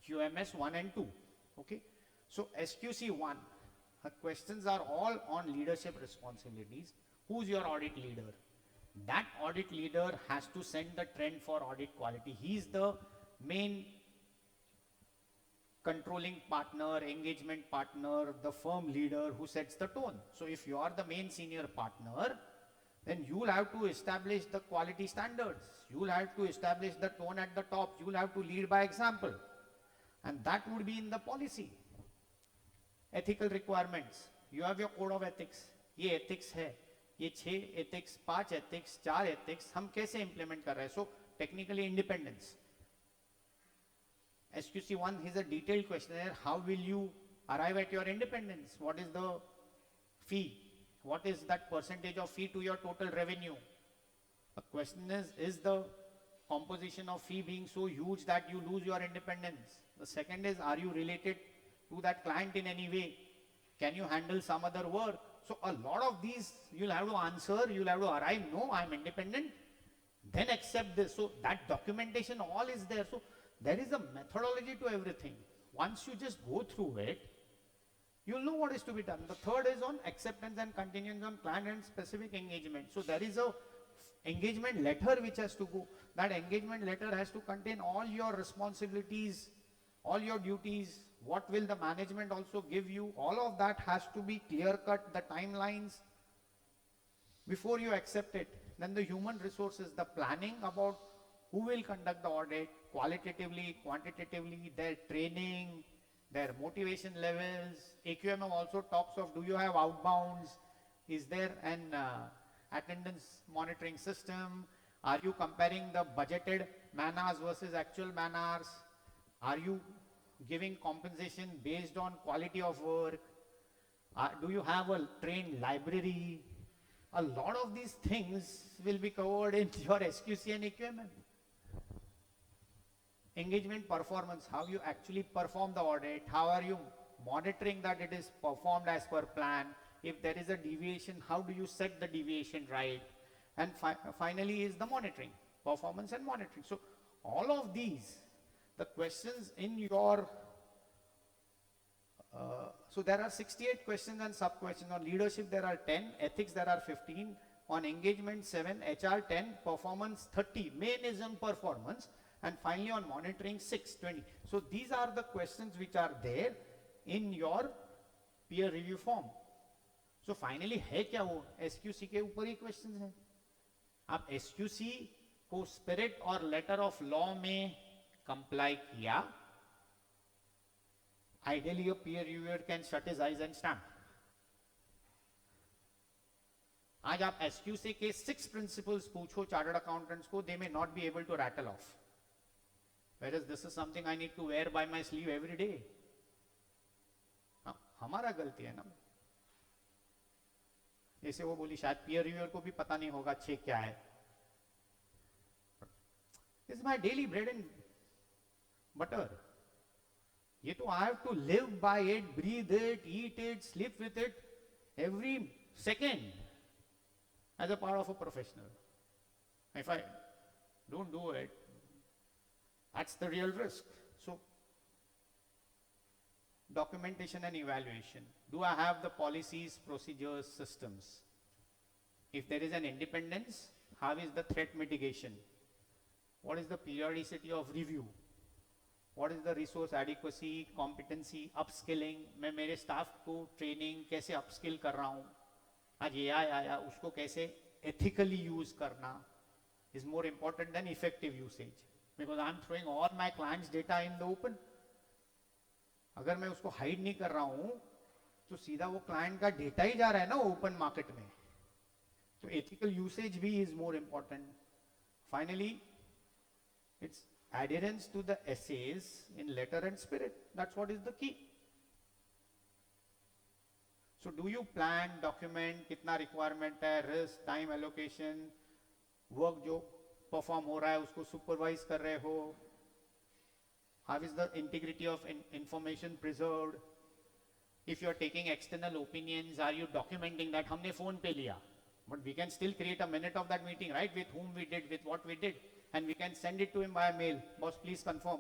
QMS 1 and 2. Okay. So SQC1, her questions are all on leadership responsibilities. Who's your audit leader? That audit leader has to set the trend for audit quality. He's the main controlling partner, engagement partner, the firm leader who sets the tone. So if you are the main senior partner, then you will have to establish the quality standards. You will have to establish the tone at the top. You will have to lead by example. And that would be in the policy. Ethical requirements. You have your code of ethics. ये ethics है. ये 6 ethics, 5 ethics, 4 ethics. हम कैसे implement कर रहे हैं? So technically independence. SQC1 is a detailed questionnaire. How will you arrive at your independence? What is the fee? What is that percentage of fee to your total revenue? The question is the composition of fee being so huge that you lose your independence? The second is, are you related to that client in any way? Can you handle some other work? So a lot of these you'll have to answer, you'll have to arrive, no, I'm independent, then accept this. So that documentation all is there. So there is a methodology to everything. Once you just go through it, you'll know what is to be done. The third is on acceptance and continuance on client and specific engagement. So there is a engagement letter which has to go. That engagement letter has to contain all your responsibilities, all your duties, what will the management also give you. All of that has to be clear cut, the timelines before you accept it. Then the human resources, the planning about who will conduct the audit, qualitatively, quantitatively, their training, their motivation levels. AQMM also talks of, do you have outbounds? Is there an attendance monitoring system? Are you comparing the budgeted man hours versus actual man hours? Are you giving compensation based on quality of work? Do you have a trained library? A lot of these things will be covered in your SQC and AQMM. Engagement performance, how you actually perform the audit, how are you monitoring that it is performed as per plan. If there is a deviation, how do you set the deviation right? And finally is the monitoring, performance and monitoring. So all of these, the questions in your, so there are 68 questions and sub-questions. On leadership there are 10, ethics there are 15, on engagement 7, HR 10, performance 30, main is on performance, and finally on monitoring 6, 20. So these are the questions which are there in your peer review form. So finally है क्या वो SQC के ऊपर ही questions हैं. आप SQC को spirit और letter of law में comply किया, ideally a peer reviewer can shut his eyes and stamp. आज आप SQC के 6 principles पूछो chartered accountants को, they may not be able to rattle off. Whereas this is something I need to wear by my sleeve every day. हमारा गलती है ना. जैसे वो बोली शायद peer reviewer को भी पता नहीं होगा 6 क्या है. This is my daily bread and butter. ये तो I have to live by it, breathe it, eat it, sleep with it every second as a part of a professional. If I don't do it, that's the real risk. So, documentation and evaluation. Do I have the policies, procedures, systems? If there is an independence, how is the threat mitigation? What is the periodicity of review? what is the resource adequacy, competency, upskilling, मैं मेरे staff को training कैसे upskill कर रहा हूँ, आज AI आया उसको कैसे ethically use करना is more important than effective usage, because I'm throwing all my clients data in the open. अगर मैं उसको hide नहीं कर रहा हूँ तो सीधा वो client का data ही जा रहा है ना open market में, तो ethical usage भी is more important. Finally, it's adherence to the essays in letter and spirit. That's what is the key. So do you plan, document, कितना requirement है, risk, time allocation, work जो perform हो रहा है उसको supervise कर रहे हो, how is the integrity of information preserved, if you are taking external opinions, are you documenting that हमने phone पे लिया, but we can still create a minute of that meeting, right, with whom we did, with what we did, and we can send it to him by mail, boss please confirm.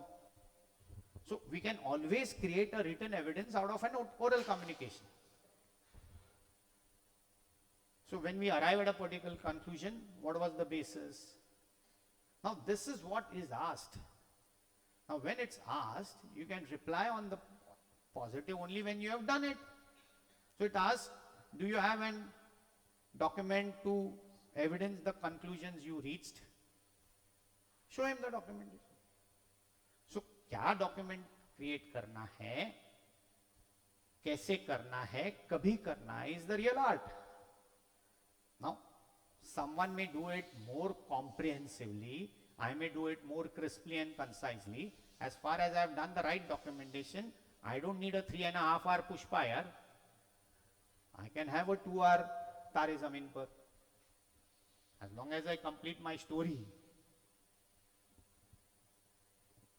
So we can always create a written evidence out of an oral communication. So when we arrive at a particular conclusion, what was the basis? Now this is what is asked. Now when it's asked, you can reply on the positive only when you have done it. So it asks, do you have an document to evidence the conclusions you reached? Show him the documentation. So क्या document create करना है, कैसे करना है, कभी करना है is the real art. Now, someone may do it more comprehensively, I may do it more crisply and concisely. As far as I have done the right documentation, I don't need a 3.5 hour pushpa yaar. I can have a 2 hour Tare Zameen Par. As long as I complete my story.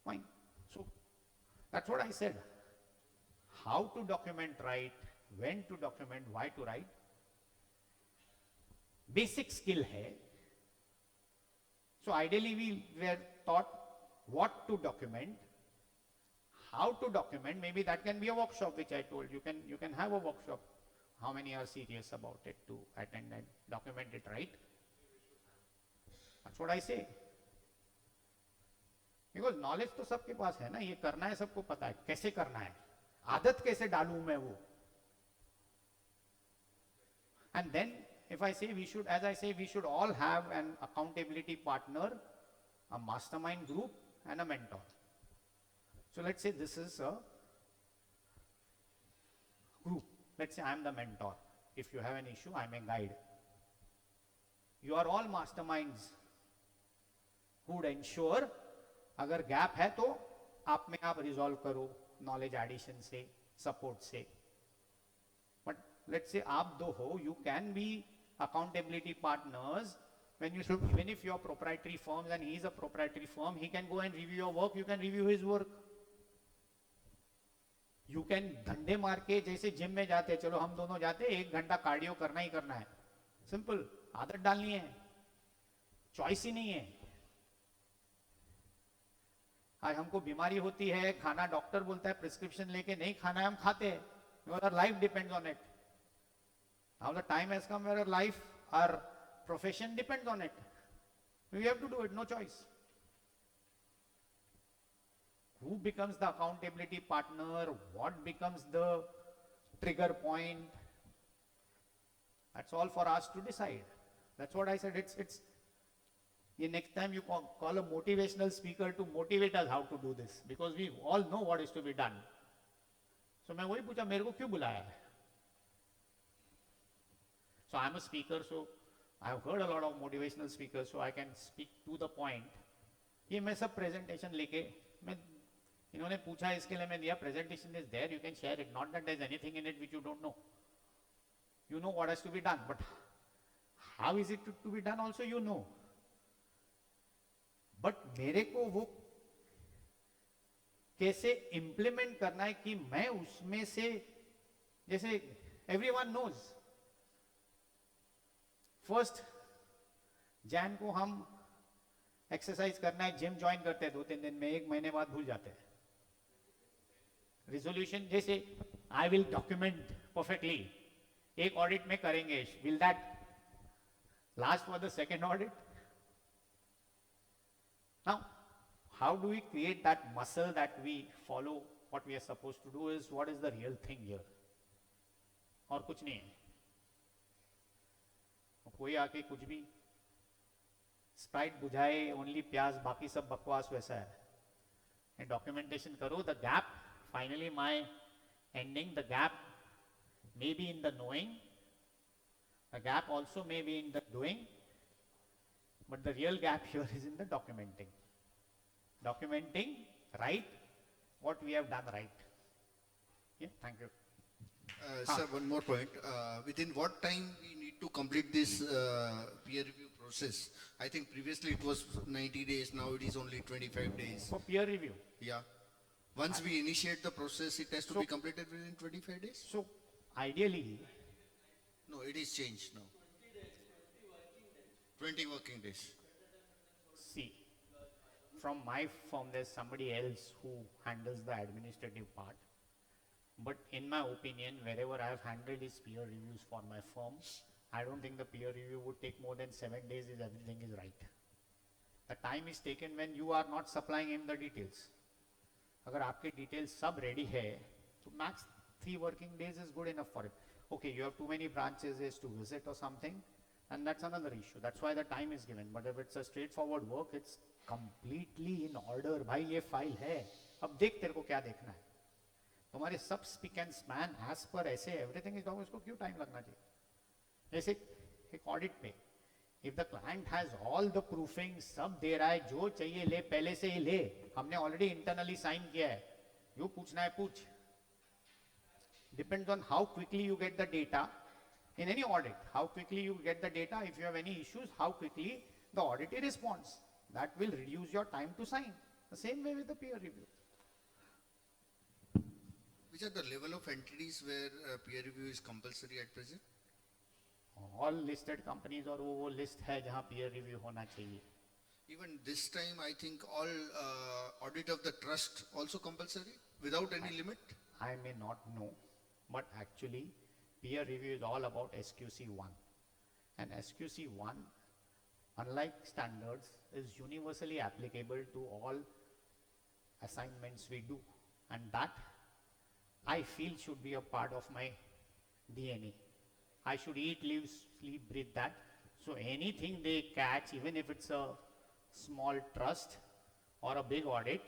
Fine. So, that's what I said. How to document right, when to document, why to write. Basic skill hai. So ideally we were taught what to document, how to document. Maybe that can be a workshop, which I told you can have a workshop. How many are serious about it to attend and document it right? That's what I say. Because knowledge तो सबके पास है ना, ये करना है सबको पता है, कैसे करना है, आदत कैसे डालूं मैं वो. And then if I say we should, as I say, we should all have an accountability partner, a mastermind group and a mentor. So let's say this is a group. Let's say I am the mentor. If you have an issue, I am a guide. You are all masterminds who would ensure अगर gap है तो आप में आप resolve करो knowledge addition से, support से. But let's say आप दो हो, you can be accountability partners when you should, even if you are proprietary firms and he is a proprietary firm, he can go and review your work, you can review his work. You can धंधे मार के जैसे gym में जाते, चलो हम दोनों जाते, 1 घंटा कार्डियो करना ही करना है, सिंपल, आदत डालनी है, चॉइस ही नहीं है. आज हमको बीमारी होती है, खाना डॉक्टर बोलता है, प्रिस्क्रिप्शन लेके नहीं खाना है, हम खाते हैं. Our life depends on it. Now the time has come where our life, our profession depends on it. We have to do it, no choice. Who becomes the accountability partner? What becomes the trigger point? That's all for us to decide. That's what I said. It's next time you call a motivational speaker to motivate us how to do this, because we all know what is to be done. So मैं वही पूछा, मेरे को क्यों बुलाया है? So I'm a speaker, so I've heard a lot of motivational speakers, so I can speak to the point. ये मैं सब presentation लेके, मैं इन्होंने पूछा इसके लिए मैं दिया, presentation is there, you can share it. Not that there's anything in it which you don't know. You know what has to be done, but how is it to be done also you know. But मेरे को वो कैसे implement करना है कि मैं उसमें से, जैसे everyone knows, फर्स्ट जैन को हम एक्सरसाइज करना है, जिम ज्वाइन करते हैं 2-3 दिन में, 1 महीने बाद भूल जाते हैं. रिजोल्यूशन जैसे आई विल डॉक्यूमेंट परफेक्टली, एक ऑडिट में करेंगे, will that last for the second audit? Now how do we create that muscle that we follow what we are supposed to do is what is the real thing here? और कुछ नहीं है. कोई आके कुछ भी स्प्राइट बुझाए, only प्याज, बाकी सब बकवास वैसा है. And documentation करो, the gap, finally my ending, the gap may be in the knowing, the gap also may be in the doing, but the real gap here is in the documenting. Documenting right what we have done right. Yeah, thank you. Sir, one more point. Within what time we need to complete this peer review process? I think previously it was 90 days, now it is only 25 days. For peer review. Yeah. Once we initiate the process, it has to So- be completed within 25 days? So ideally, No, it is changed now. 20 working days. see, from my firm there's somebody else who handles the administrative part. But in my opinion, wherever I have handled is peer reviews for my firm, I don't think the peer review would take more than 7 days if everything is right. The time is taken when you are not supplying him the details. अगर आपके details सब ready है, तो max 3 working days is good enough for it. Okay, you have too many branches is to visit or something, and that's another issue. That's why the time is given. But if it's a straightforward work, it's completely in order. भाई ये file है, अब देख तेरे को क्या देखना है. तुम्हारे सब spick and span as per ऐसे एवरीथिंग इज डॉक्यूमेंट, उसको क्यों टाइम लगना चाहिए? जैसे एक ऑडिट पे if the client has all the proofing, सब दे रहा है, जो चाहिए ले, पहले से ही ले, हमने ऑलरेडी इंटरनली साइन किया है, जो पूछना है पूछ. Depends on how quickly you get the data in any audit, how quickly you get the data. If you have any issues, how quickly the auditor responds, that will reduce your time to sign. The same way with the peer review. Which are the level of entities where peer review is compulsory at present? All listed companies, और वो list है जहां peer review होना चाहिए. Even this time, I think all audit of the trust also compulsory without any limit? I may not know, but actually peer review is all about SQC1. And SQC1, unlike standards, is universally applicable to all assignments we do. And that I feel should be a part of my DNA. I should eat, live, sleep, breathe that. So anything they catch, even if it's a small trust or a big audit,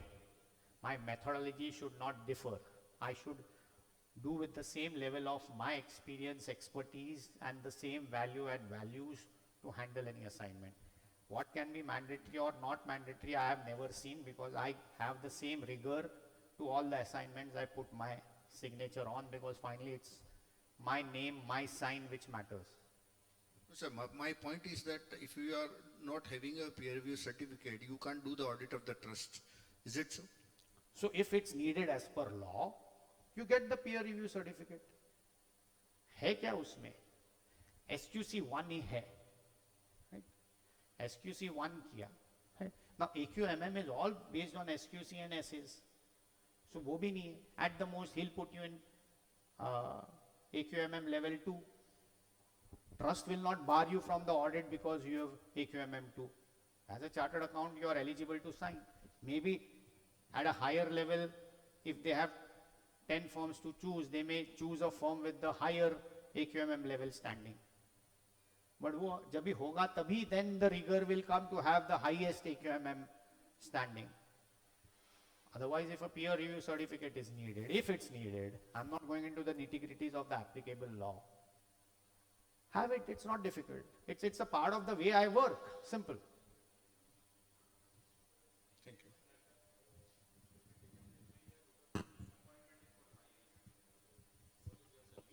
my methodology should not differ. I should do with the same level of my experience, expertise, and the same value and values to handle any assignment. What can be mandatory or not mandatory, I have never seen, because I have the same rigor to all the assignments I put my signature on, because finally it's my name, my sign which matters. Sir, my point is that if you are not having a peer review certificate, you can't do the audit of the trust. Is it so? So if it's needed as per law, you get the peer review certificate. है क्या उसमें? SQC1 ही है. Right? SQC1 किया. Now AQMM is all based on SQC and SS. So वो भी नहीं है. At the most he'll put you in AQMM level 2. Trust will not bar you from the audit because you have AQMM 2. As a chartered accountant, you are eligible to sign. Maybe at a higher level, if they have 10 firms to choose, they may choose a firm with the higher AQMM level standing. But वो जब भी होगा तभी then the rigor will come to have the highest AQMM standing. Otherwise, if a peer review certificate is needed, if it's needed, I'm not going into the nitty-gritties of the applicable law. Have it, it's not difficult. It's a part of the way I work, simple. Thank you.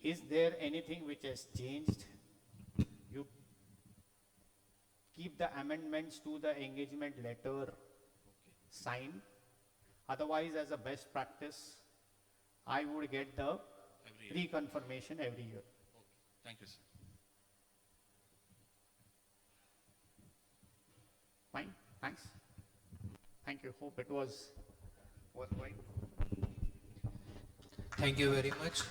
Is there anything which has changed? You keep the amendments to the engagement letter signed. Otherwise, as a best practice, I would get the reconfirmation every year. Okay. Thank you, sir. Fine, thanks. Thank you. Hope it was worthwhile. Thank you very much.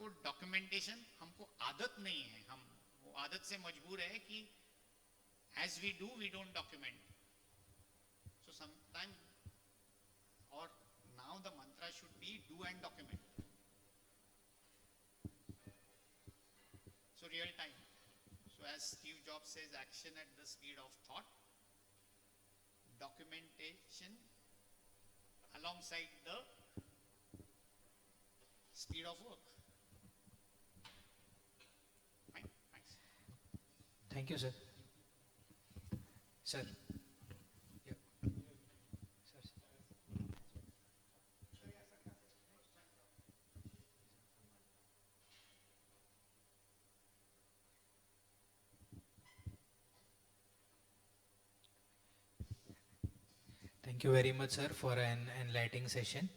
को documentation हमको आदत नहीं है, हम वो आदत से मजबूर है कि as we do we don't document. So sometime or now the mantra should be do and document. So real time. So as Steve Jobs says, action at the speed of thought. Documentation alongside the speed of work. Fine, thanks. Thank you, sir. Sir. Yeah. Sir. Thank you very much, sir, for an enlightening session.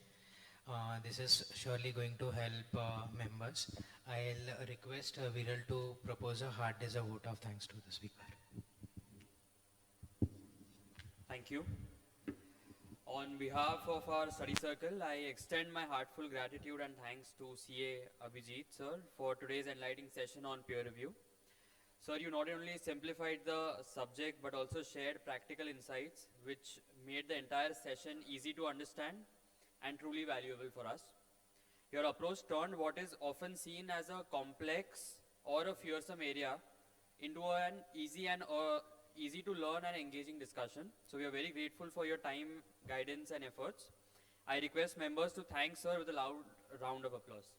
This is surely going to help members. I'll request Viral to propose a heart-deserved vote of thanks to the speaker. Thank you. On behalf of our study circle, I extend my heartfelt gratitude and thanks to CA Abhijit, sir, for today's enlightening session on peer review. Sir, you not only simplified the subject but also shared practical insights which made the entire session easy to understand and truly valuable for us. Your approach turned what is often seen as a complex or a fearsome area into an easy to learn and engaging discussion. So we are very grateful for your time, guidance and efforts. I request members to thank sir with a loud round of applause.